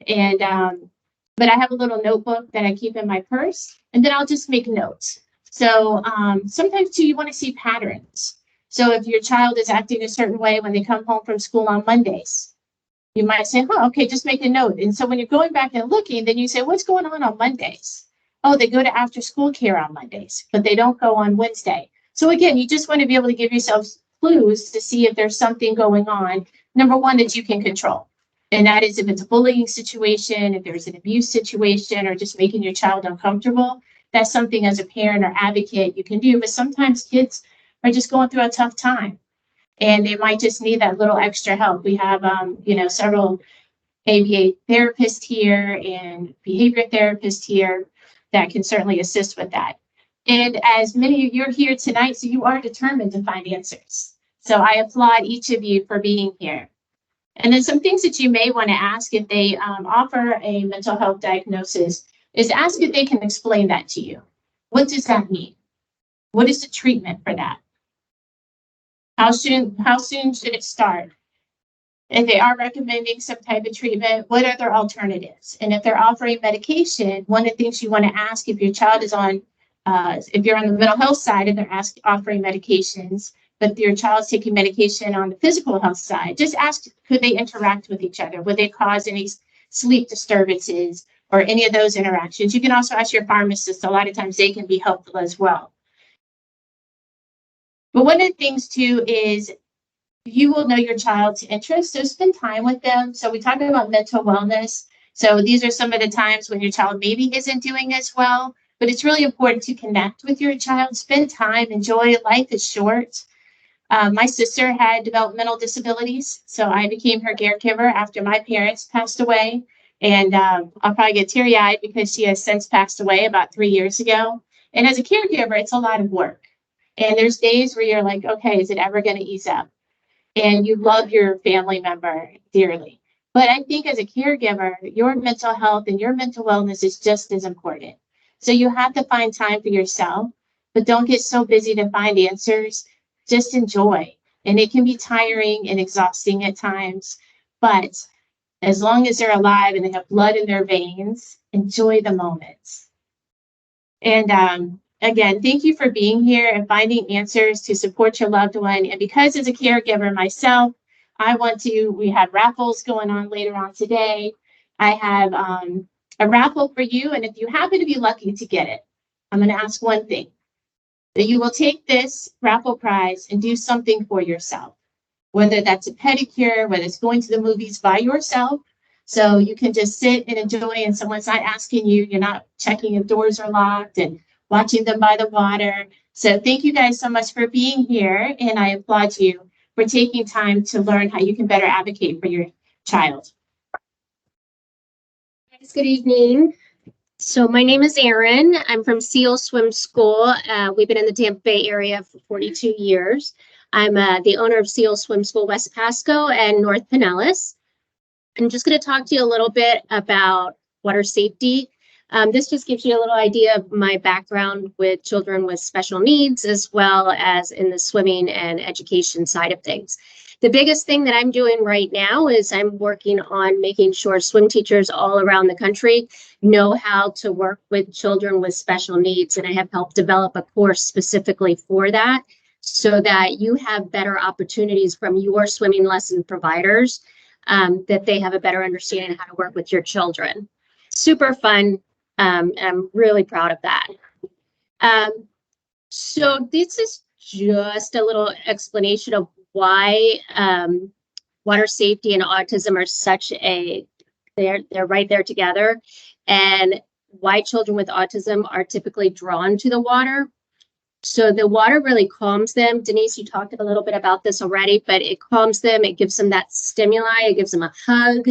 And but I have a little notebook that I keep in my purse, and then I'll just make notes. So sometimes too, you want to see patterns. So if your child is acting a certain way when they come home from school on Mondays, you might say, oh, okay, just make a note. And so when you're going back and looking, then you say, what's going on Mondays? Oh, they go to after school care on Mondays, but they don't go on Wednesday. So again, you just want to be able to give yourself clues to see if there's something going on. Number one, that you can control. And that is if it's a bullying situation, if there's an abuse situation, or just making your child uncomfortable, that's something as a parent or advocate you can do. But sometimes kids are just going through a tough time and they might just need that little extra help. We have, several ABA therapists here and behavior therapists here that can certainly assist with that. And as many of you are here tonight, so you are determined to find answers. So I applaud each of you for being here. And then some things that you may want to ask if they offer a mental health diagnosis is ask if they can explain that to you. What does that mean? What is the treatment for that? How soon should it start? If they are recommending some type of treatment, what are their alternatives? And if they're offering medication, one of the things you want to ask if your child is on, if you're on the mental health side and they're offering medications, but your child's taking medication on the physical health side, just ask, could they interact with each other? Would they cause any sleep disturbances or any of those interactions? You can also ask your pharmacist. A lot of times they can be helpful as well. But one of the things too is you will know your child's interests, so spend time with them. So we talked about mental wellness. So these are some of the times when your child maybe isn't doing as well, but it's really important to connect with your child, spend time, enjoy. Life is short. My sister had developmental disabilities, so I became her caregiver after my parents passed away. And I'll probably get teary-eyed because she has since passed away about 3 years ago. And as a caregiver, it's a lot of work. And there's days where you're like, okay, is it ever going to ease up? And you love your family member dearly. But I think as a caregiver, your mental health and your mental wellness is just as important. So you have to find time for yourself, but don't get so busy to find answers. Just enjoy. And it can be tiring and exhausting at times, but as long as they're alive and they have blood in their veins, enjoy the moments. And again, thank you for being here and finding answers to support your loved one. And because as a caregiver myself, we have raffles going on later on today. I have a raffle for you. And if you happen to be lucky to get it, I'm going to ask one thing. That you will take this raffle prize and do something for yourself, whether that's a pedicure, whether it's going to the movies by yourself. So you can just sit and enjoy and someone's not asking you, you're not checking if doors are locked and watching them by the water. So thank you guys so much for being here. And I applaud you for taking time to learn how you can better advocate for your child. Good evening. So my name is Erin. I'm from SEAL Swim School. We've been in the Tampa Bay area for 42 years. I'm the owner of SEAL Swim School West Pasco and North Pinellas. I'm just going to talk to you a little bit about water safety. This just gives you a little idea of my background with children with special needs, as well as in the swimming and education side of things. The biggest thing that I'm doing right now is I'm working on making sure swim teachers all around the country know how to work with children with special needs. And I have helped develop a course specifically for that so that you have better opportunities from your swimming lesson providers, that they have a better understanding of how to work with your children. Super fun. And I'm really proud of that. So this is just a little explanation of why water safety and autism are they're right there together, and why children with autism are typically drawn to the water. So the water really calms them. Denise, you talked a little bit about this already, but it calms them. It gives them that stimuli. It gives them a hug.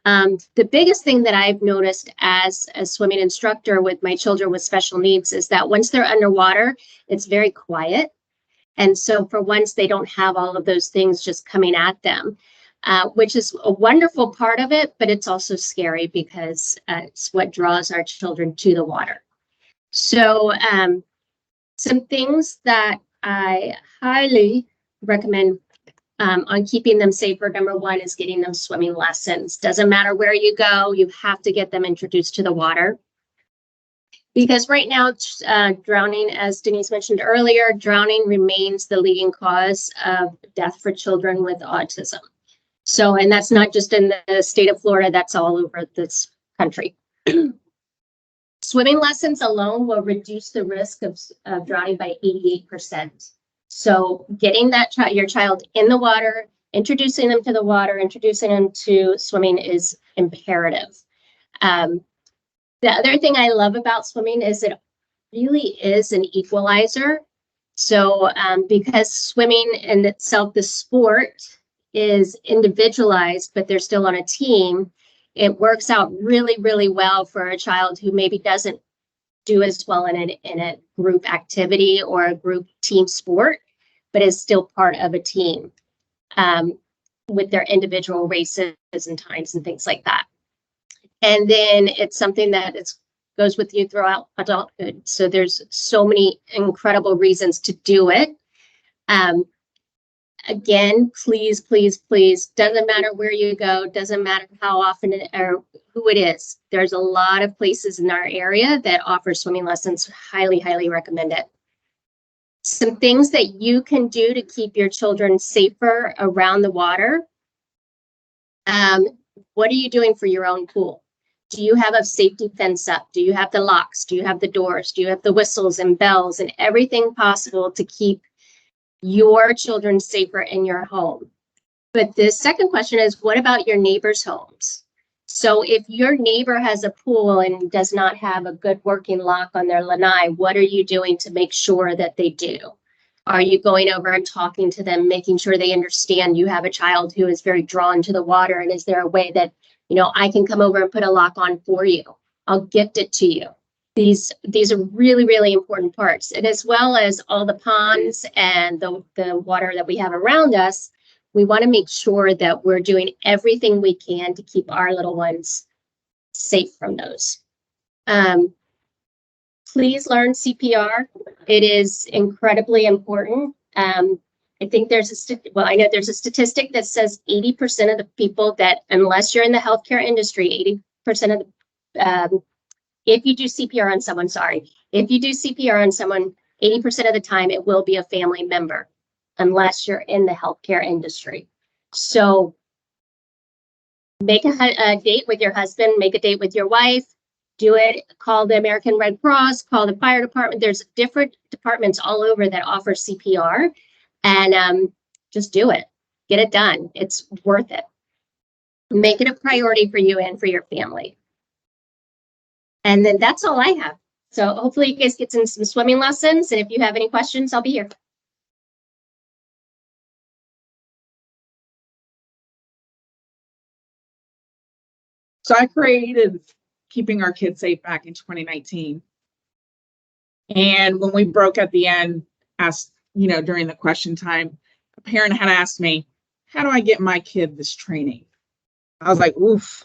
The biggest thing that I've noticed as a swimming instructor with my children with special needs is that once they're underwater, it's very quiet. And so for once, they don't have all of those things just coming at them, which is a wonderful part of it, but it's also scary because it's what draws our children to the water. So some things that I highly recommend on keeping them safer. Number one is getting them swimming lessons. Doesn't matter where you go, you have to get them introduced to the water. Because right now, drowning, as Denise mentioned earlier, drowning remains the leading cause of death for children with autism. So, and that's not just in the state of Florida, that's all over this country. Swimming lessons alone will reduce the risk of drowning by 88%. So getting your child in the water, introducing them to the water, introducing them to swimming is imperative. The other thing I love about swimming is it really is an equalizer. So because swimming in itself, the sport is individualized, but they're still on a team, it works out really, really well for a child who maybe doesn't do as well in a group activity or a group team sport, but is still part of a team with their individual races and times and things like that. And then it's something that goes with you throughout adulthood. So there's so many incredible reasons to do it. Again, please, please, please, doesn't matter where you go, doesn't matter how often or who it is. There's a lot of places in our area that offer swimming lessons. Highly, highly recommend it. Some things that you can do to keep your children safer around the water. What are you doing for your own pool? Do you have a safety fence up? Do you have the locks? Do you have the doors? Do you have the whistles and bells and everything possible to keep your children safer in your home? But the second question is, what about your neighbors' homes? So if your neighbor has a pool and does not have a good working lock on their lanai, what are you doing to make sure that they do? Are you going over and talking to them, making sure they understand you have a child who is very drawn to the water? And is there a way that, you know, I can come over and put a lock on for you? I'll gift it to you. These are really, really important parts. And as well as all the ponds and the water that we have around us, we want to make sure that we're doing everything we can to keep our little ones safe from those. Please learn CPR. It is incredibly important. I think there's I know there's a statistic that says 80% of the people that, unless you're in the healthcare industry, 80% of the, if you do CPR on someone, if you do CPR on someone, 80% of the time it will be a family member, unless you're in the healthcare industry. So make a date with your husband, make a date with your wife, do it, call the American Red Cross, call the fire department. There's different departments all over that offer CPR, and just do it, get it done. It's worth it. Make it a priority for you and for your family. And then that's all I have. So hopefully you guys get some swimming lessons. And if you have any questions, I'll be here. So I created Keeping Our Kids Safe back in 2019. And when we broke at the end, asked, you know, during the question time, a parent had asked me, how do I get my kid this training? I was like, oof,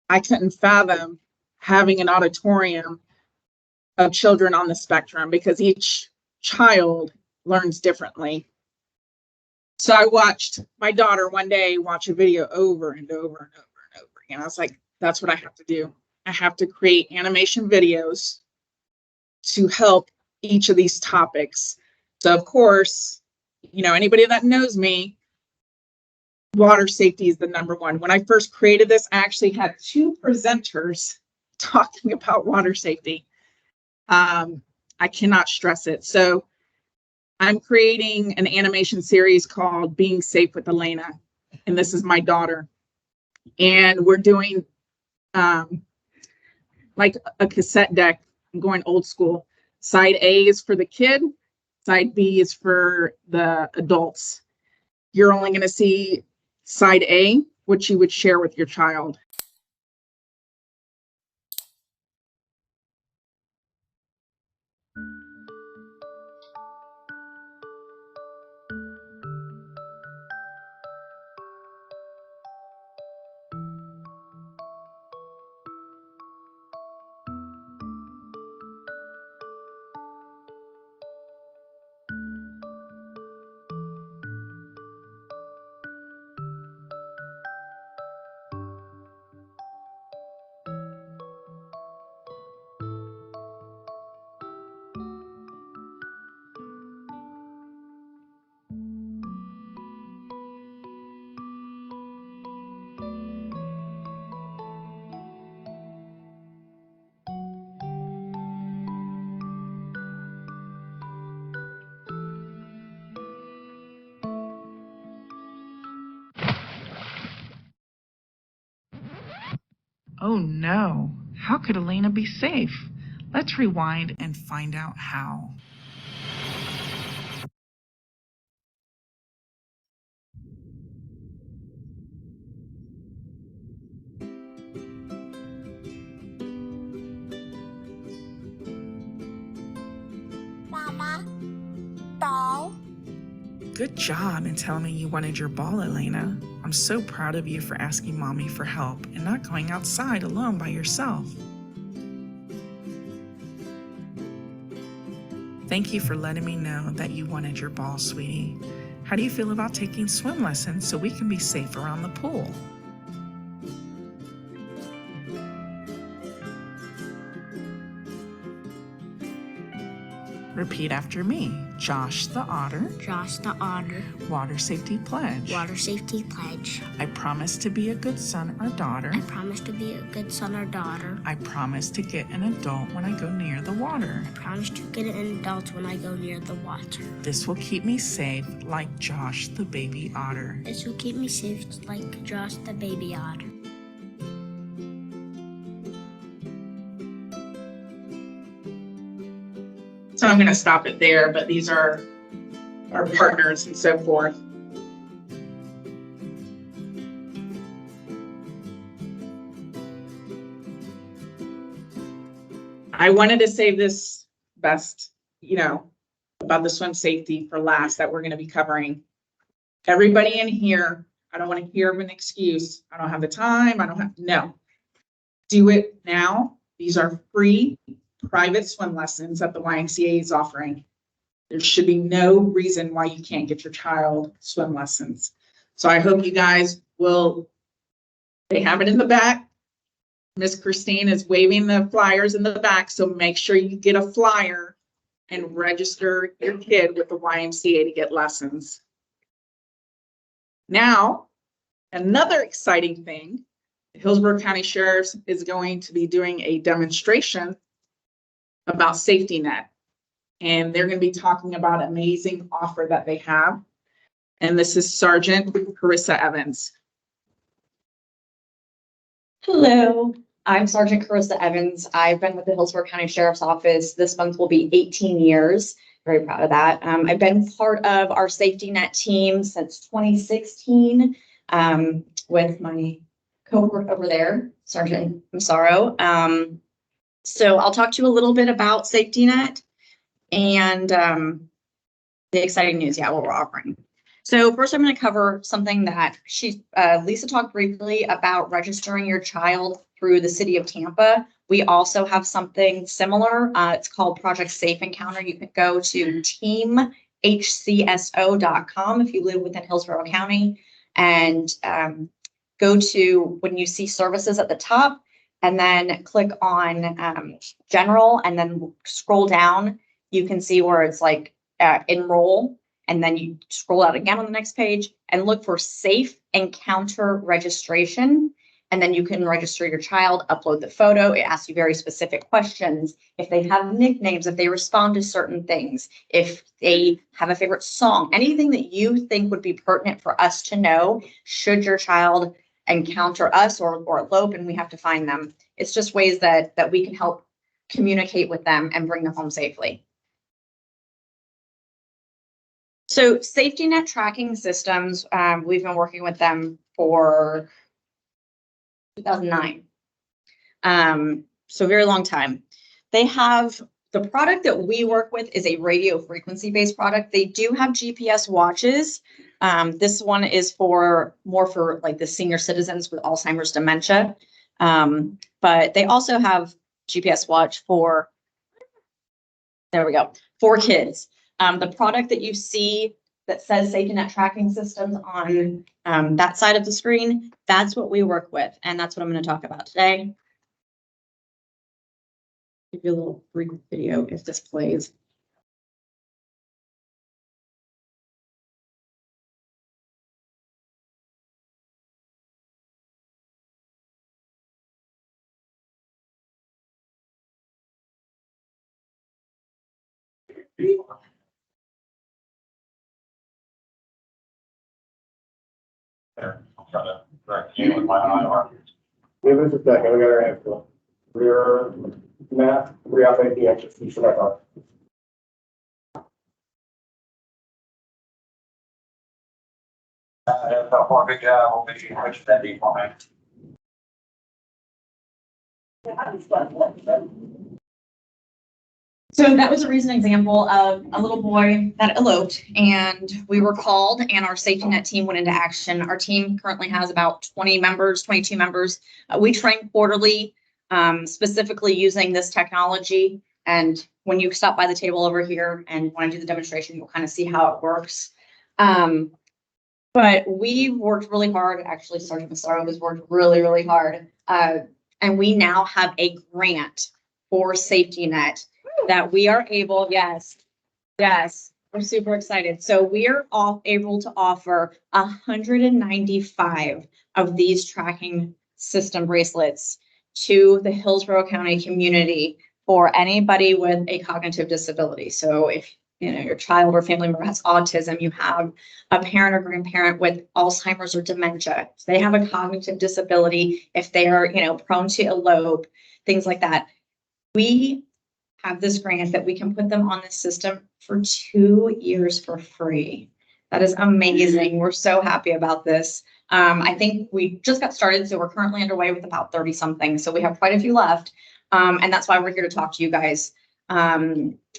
I couldn't fathom having an auditorium of children on the spectrum because each child learns differently. So I watched my daughter one day watch a video over and over and over and over again. I was like, that's what I have to do. I have to create animation videos to help each of these topics. So of course, you know, anybody that knows me, water safety is the number one. When I first created this, I actually had 2 presenters talking about water safety. I cannot stress it. So I'm creating an animation series called Being Safe with Elena. And this is my daughter. And we're doing like a cassette deck. I'm going old school. Side A is for the kid. Side B is for the adults. You're only going to see side A, which you would share with your child. Oh no, how could Elena be safe? Let's rewind and find out how. Mama, ball. Good job in telling me you wanted your ball, Elena. I'm so proud of you for asking Mommy for help and not going outside alone by yourself. Thank you for letting me know that you wanted your ball, sweetie. How do you feel about taking swim lessons so we can be safe around the pool? Repeat after me. Josh the Otter. Josh the Otter. Water Safety Pledge. Water Safety Pledge. I promise to be a good son or daughter. I promise to be a good son or daughter. I promise to get an adult when I go near the water. I promise to get an adult when I go near the water. This will keep me safe like Josh the baby otter. This will keep me safe like Josh the baby otter. So I'm going to stop it there, but these are our partners and so forth. I wanted to save this best, about the swim safety for last that we're going to be covering. Everybody in here, I don't want to hear of an excuse. I don't have the time. No. Do it now. These are free private swim lessons that the YMCA is offering. There should be no reason why you can't get your child swim lessons. So I hope you guys will, they have it in the back. Miss Christine is waving the flyers in the back, so make sure you get a flyer and register your kid with the YMCA to get lessons. Now, another exciting thing, the Hillsborough County Sheriff's is going to be doing a demonstration about safety net. And they're going to be talking about an amazing offer that they have. And this is Sergeant Carissa Evans. Hello, I'm Sergeant Carissa Evans. I've been with the Hillsborough County Sheriff's Office. This month will be 18 years. Very proud of that. I've been part of our safety net team since 2016 with my cohort over there, Sergeant Massaro. So I'll talk to you a little bit about safety net and the exciting news, what we're offering. So first I'm going to cover something that Lisa talked briefly about registering your child through the city of Tampa. We also have something similar. It's called Project Safe Encounter. You can go to teamhcso.com if you live within Hillsborough County and go to when you see services at the top and then click on general and then scroll down. You can see where it's like enroll. And then you scroll out again on the next page and look for Safe Encounter Registration. And then you can register your child, upload the photo. It asks you very specific questions. If they have nicknames, if they respond to certain things, if they have a favorite song, anything that you think would be pertinent for us to know, should your child encounter us or elope and we have to find them. It's just ways that we can help communicate with them and bring them home safely. So safety net tracking systems, we've been working with them for 2009. So very long time. They have the product that we work with is a radio frequency based product. They do have GPS watches. This one is more for like the senior citizens with Alzheimer's dementia. But they also have GPS watch for kids. The product that you see that says safety net tracking systems on that side of the screen, that's what we work with. And that's what I'm going to talk about today. Give you a little brief video if this plays. There, I'll try to direct you with my IR. Give us a second, we got our hands full. Rear map, reoperate the exit, you should have our. How far big, we'll make you push that deep on it. So that was a recent example of a little boy that eloped and we were called and our safety net team went into action. Our team currently has about 22 members. We train quarterly, specifically using this technology. And when you stop by the table over here and want to do the demonstration, you'll kind of see how it works. But we've worked really hard, actually Sergeant Massaro has worked really, really hard. And we now have a grant for Safety Net that we are able, yes, we're super excited. So we are all able to offer 195 of these tracking system bracelets to the Hillsborough County community for anybody with a cognitive disability. So if your child or family member has autism, you have a parent or grandparent with Alzheimer's or dementia, if they have a cognitive disability, if they are, prone to elope, things like that. We have this grant that we can put them on this system for 2 years for free. That is amazing. We're so happy about this. I think we just got started, so we're currently underway with about 30 something. So we have quite a few left. And that's why we're here to talk to you guys.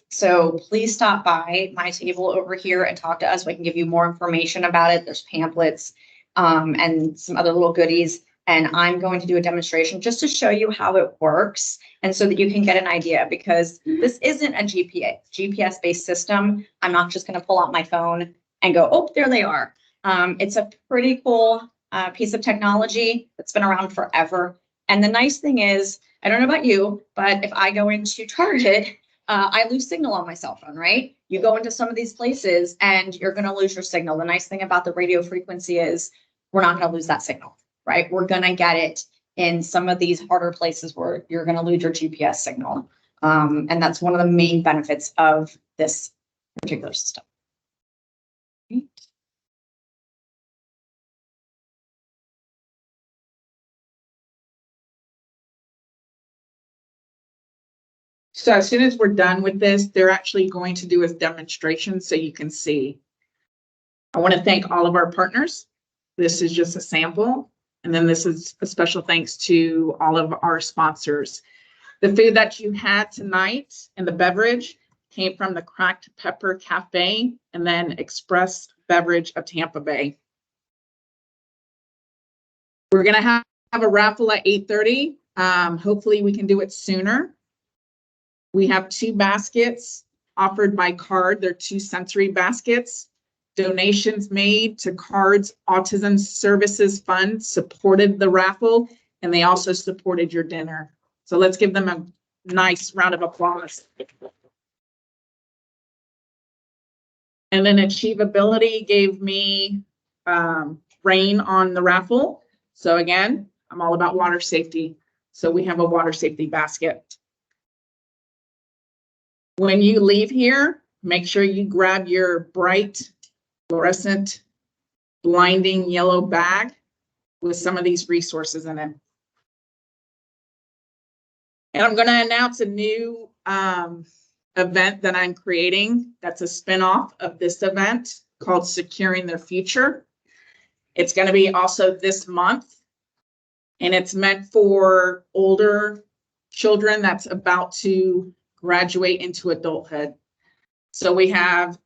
So please stop by my table over here and talk to us. We can give you more information about it. There's pamphlets and some other little goodies. And I'm going to do a demonstration just to show you how it works and so that you can get an idea, because this isn't a GPS-based system. I'm not just going to pull out my phone and go, oh, there they are. It's a pretty cool piece of technology that's been around forever. And the nice thing is, I don't know about you, but if I go into Target, I lose signal on my cell phone, right? You go into some of these places and you're going to lose your signal. The nice thing about the radio frequency is we're not going to lose that signal, right? We're going to get it in some of these harder places where you're going to lose your GPS signal. And that's one of the main benefits of this particular system. So as soon as we're done with this, they're actually going to do a demonstration so you can see. I want to thank all of our partners. This is just a sample. And then this is a special thanks to all of our sponsors. The food that you had tonight and the beverage came from the Cracked Pepper Cafe and then Express Beverage of Tampa Bay. We're going to have a raffle at 8:30. Hopefully we can do it sooner. We have 2 baskets offered by card. They're 2 sensory baskets. Donations made to CARD's Autism Services Fund supported the raffle, and they also supported your dinner. So let's give them a nice round of applause. And then AchieveAbility gave me rain on the raffle. So again, I'm all about water safety. So we have a water safety basket. When you leave here, make sure you grab your bright, fluorescent, blinding yellow bag with some of these resources in it. And I'm going to announce a new event that I'm creating that's a spinoff of this event called Securing Their Future. It's going to be also this month, and it's meant for older children that's about to graduate into adulthood. So we have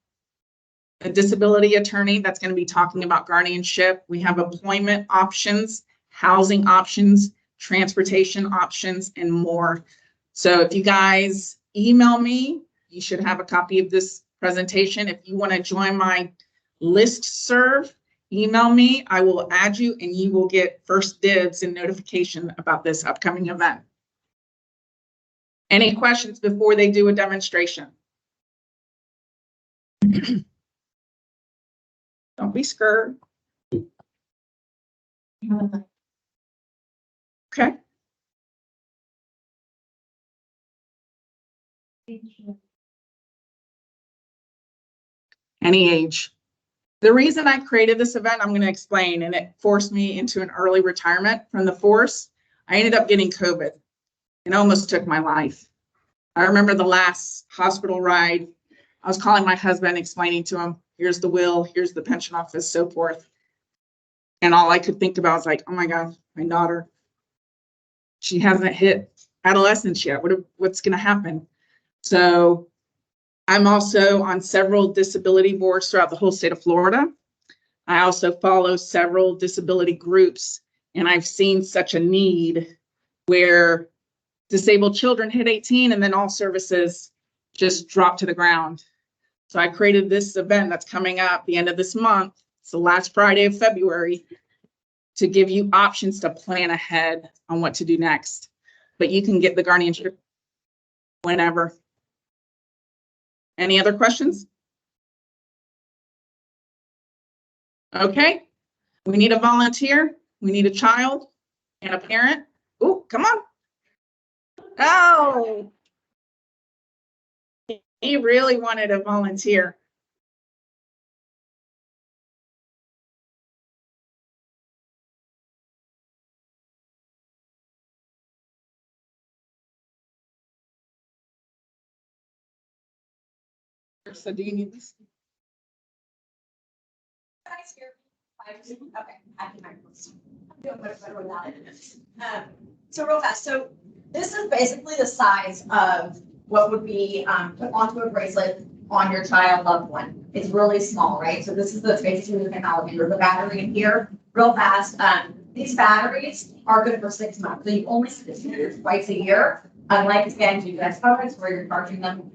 a disability attorney that's going to be talking about guardianship. We have employment options, housing options, transportation options, and more. So if you guys email me, you should have a copy of this presentation. If you want to join my listserv, email me. I will add you and you will get first dibs and notification about this upcoming event. Any questions before they do a demonstration? Don't be scared. Okay. Any age. The reason I created this event, I'm going to explain, and it forced me into an early retirement from the force. I ended up getting COVID. It almost took my life. I remember the last hospital ride. I was calling my husband, explaining to him, here's the will, here's the pension office, so forth. And all I could think about was like, oh my God, my daughter, she hasn't hit adolescence yet. What's going to happen? So I'm also on several disability boards throughout the whole state of Florida. I also follow several disability groups, and I've seen such a need where disabled children hit 18 and then all services just drop to the ground. So I created this event that's coming up the end of this month. It's the last Friday of February, to give you options to plan ahead on what to do next. But you can get the guardianship whenever. Any other questions? Okay, we need a volunteer. We need a child and a parent. Oh, come on. Oh, he really wanted a volunteer. So do you need this? Okay, I can I'm doing much better without it. So real fast, so this is basically the size of what would be put onto a bracelet on your child loved one. It's really small, right? So this is basically the technology or the battery in here. Real fast, these batteries are good for 6 months. So you only need to use twice a year. Unlike again, you guys phones where you're charging them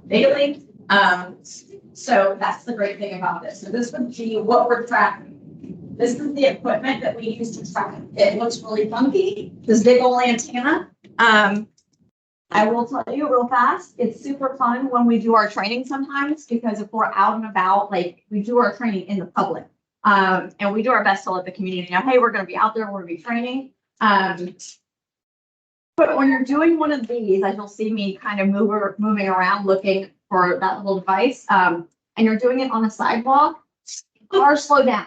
daily. So that's the great thing about this. So this would be what we're tracking. This is the equipment that we use to track it. It looks really funky, this big old antenna. I will tell you real fast, it's super fun when we do our training sometimes, because if we're out and about, like we do our training in the public. And we do our best to let the community know, hey, we're gonna be out there, we're gonna be training. But when you're doing one of these, as you'll see me kind of moving around looking for that little device, and you're doing it on a sidewalk, cars slow down.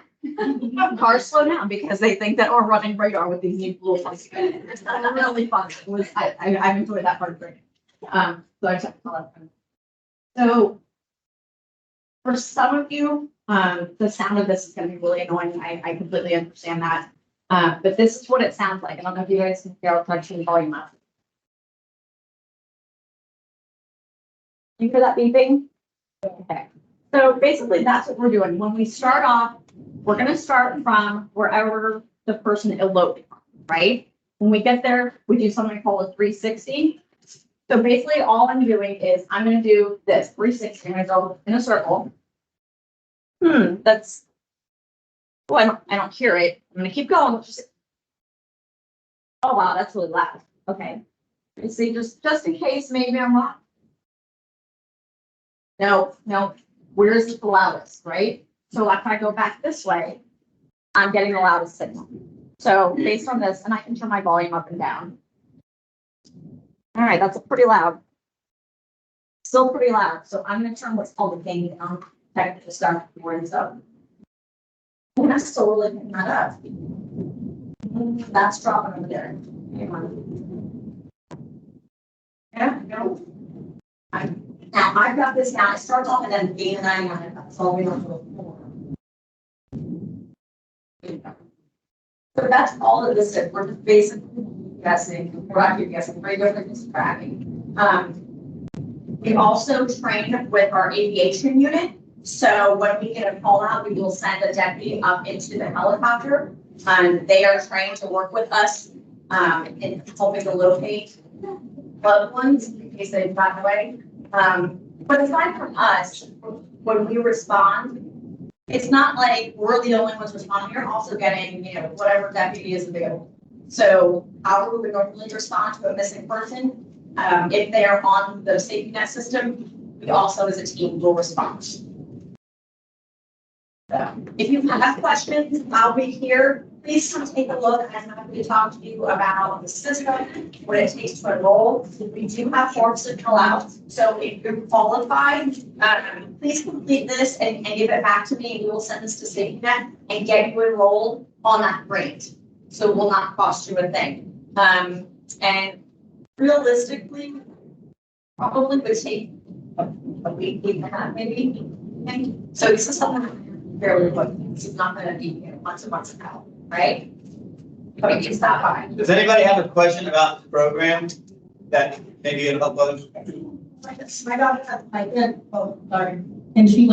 Cars slow down because they think that we're running radar with these new little things. It's really fun. I enjoyed that part of it. So I checked all that. So for some of you, the sound of this is going to be really annoying. I completely understand that. But this is what it sounds like. I don't know if you guys can hear the volume up. You hear that beeping? Okay. So basically that's what we're doing. When we start off, we're going to start from wherever the person eloped from, right? When we get there, we do something called a 360. So basically all I'm doing is I'm going to do this 360. I'm going to go in a circle. That's, well, I don't hear it. I'm going to keep going. Oh, wow, that's really loud. Okay. You see, just in case maybe I'm wrong. No, where is it the loudest, right? So if I go back this way, I'm getting the loudest signal. So based on this, and I can turn my volume up and down. All right, that's pretty loud. Still pretty loud. So I'm going to turn what's called the gain down. Technically start more and stuff. And I'm still really picking that up. That's dropping over there. Yeah, no. Now I've got this now. It starts off and then gain 99. That's all we want to look for. So that's all of this is. We're just basically guessing. We're actually guessing radio frequency tracking. We also train with our aviation unit. So when we get a call out, we will send a deputy up into the helicopter. They are trained to work with us in helping to locate loved ones in case they've gotten away. But aside from us, when we respond, it's not like we're the only ones responding. You're also getting, whatever deputy is available. So how we would normally respond to a missing person, if they are on the safety net system, we also as a team will respond. So if you have questions, I'll be here. Please come take a look. I'm happy to talk to you about the system, what it takes to enroll. We do have forms to fill out. So if you're qualified, please complete this and give it back to me. We will send this to Safety Net and get you enrolled on that grant. So it will not cost you a thing. And realistically, probably would take a week and a half, maybe. So this is something fairly quick. It's not going to be months and months ago. Right? But you stop by. Does anybody have a question about the program that maybe it'll help others? My daughter has my good and she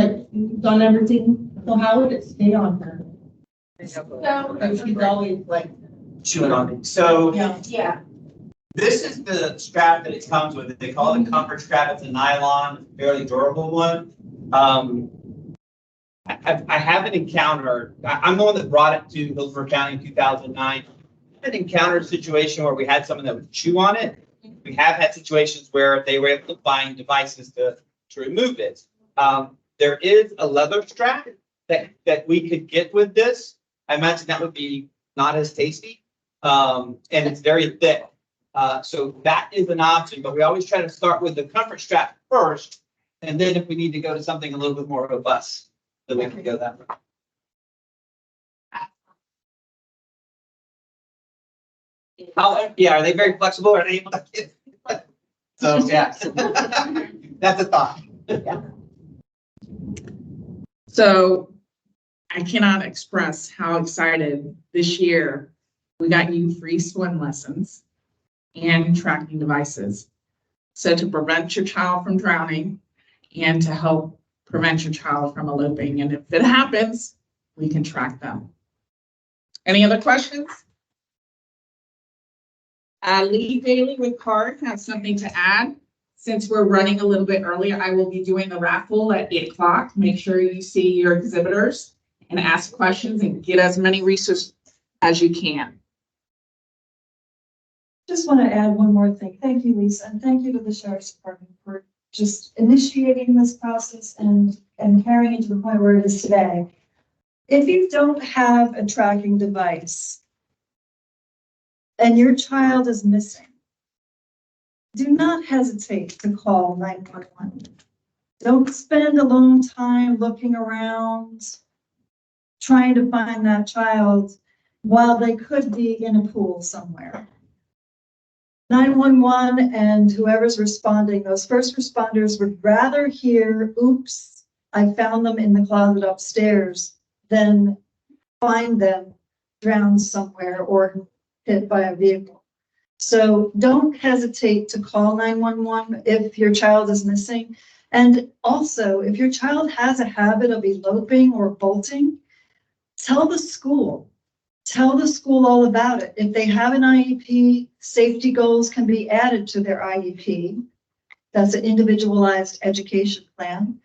done everything. So how would it stay on her? So she's always Chewing on it. So yeah. this is the strap that it comes with. They call it a comfort strap. It's a nylon, fairly durable one. I haven't encountered, I'm the one that brought it to Hillsborough County in 2009. I haven't encountered a situation where we had someone that would chew on it. We have had situations where they were able to find devices to remove it. There is a leather strap that we could get with this. I imagine that would be not as tasty. And it's very thick. So that is an option, but we always try to start with the comfort strap first. And then if we need to go to something a little bit more robust, then we can go that way. Yeah, are they very flexible? Are they able to get? So, yeah, that's a thought. So I cannot express how excited this year we got you free swim lessons and tracking devices. So to prevent your child from drowning and to help prevent your child from eloping. And if it happens, we can track them. Any other questions? Lee Bailey with CARD has something to add. Since we're running a little bit earlier, I will be doing a raffle at 8 o'clock. Make sure you see your exhibitors and ask questions and get as many resources as you can. Just want to add one more thing. Thank you, Lisa, and thank you to the Sheriff's Department for just initiating this process and carrying it to the point where it is today. If you don't have a tracking device and your child is missing, do not hesitate to call 911. Don't spend a long time looking around, trying to find that child while they could be in a pool somewhere. 911 and whoever's responding, those first responders would rather hear, oops, I found them in the closet upstairs, than find them drowned somewhere or hit by a vehicle. So don't hesitate to call 911 if your child is missing. And also, if your child has a habit of eloping or bolting, tell the school. Tell the school all about it. If they have an IEP, safety goals can be added to their IEP. That's an individualized education plan.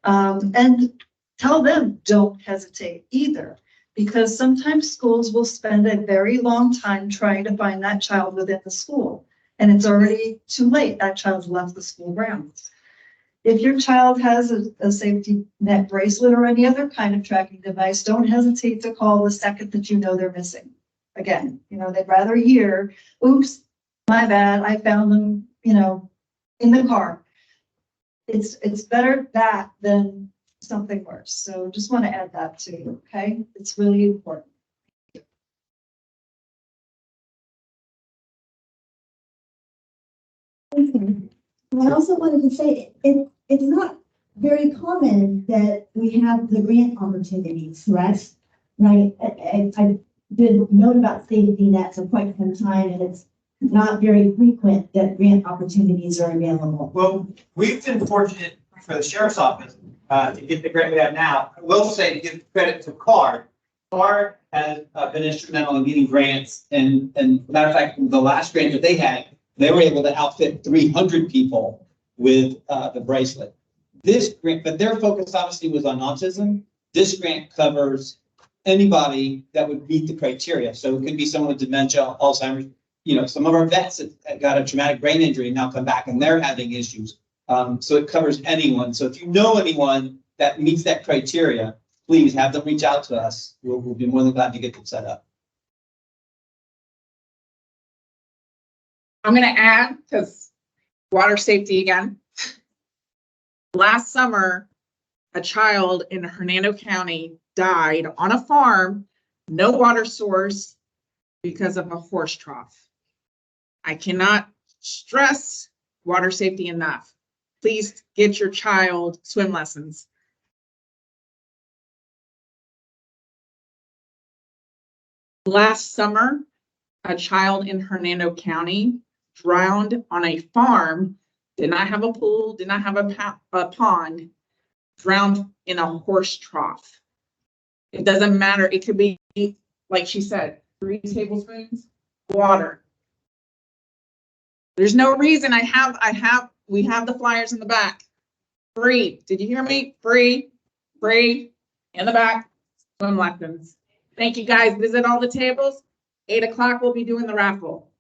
And tell them don't hesitate either, because sometimes schools will spend a very long time trying to find that child within the school, and it's already too late. That child's left the school grounds. If your child has a safety net bracelet or any other kind of tracking device, don't hesitate to call the second that you know they're missing. Again, they'd rather hear, oops, my bad, I found them, in the car. It's better that than something worse. So just want to add that too, okay? It's really important. I also wanted to say it's not very common that we have the grant opportunities, correct? Right? I've been known about safety net for quite some time, and it's not very frequent that grant opportunities are available. Well, we've been fortunate for the sheriff's office to get the grant we have now. I will say, to give credit to CARD. CARD has been instrumental in getting grants, and matter of fact, the last grant that they had, they were able to outfit 300 people with the bracelet. This grant, but their focus obviously was on autism. This grant covers anybody that would meet the criteria. So it could be someone with dementia, Alzheimer's. Some of our vets that got a traumatic brain injury now come back and they're having issues. So it covers anyone. So if you know anyone that meets that criteria, please have them reach out to us. We'll be more than glad to get them set up. I'm going to add, because water safety again. Last summer, a child in Hernando County died on a farm, no water source, because of a horse trough. I cannot stress water safety enough. Please get your child swim lessons. Last summer, a child in Hernando County drowned on a farm, did not have a pool, did not have a pond, drowned in a horse trough. It doesn't matter. It could be, like she said, 3 tablespoons water. There's no reason we have the flyers in the back. Free. Did you hear me? Free, free, in the back, swim lessons. Thank you, guys. Visit all the tables. 8 o'clock, we'll be doing the raffle.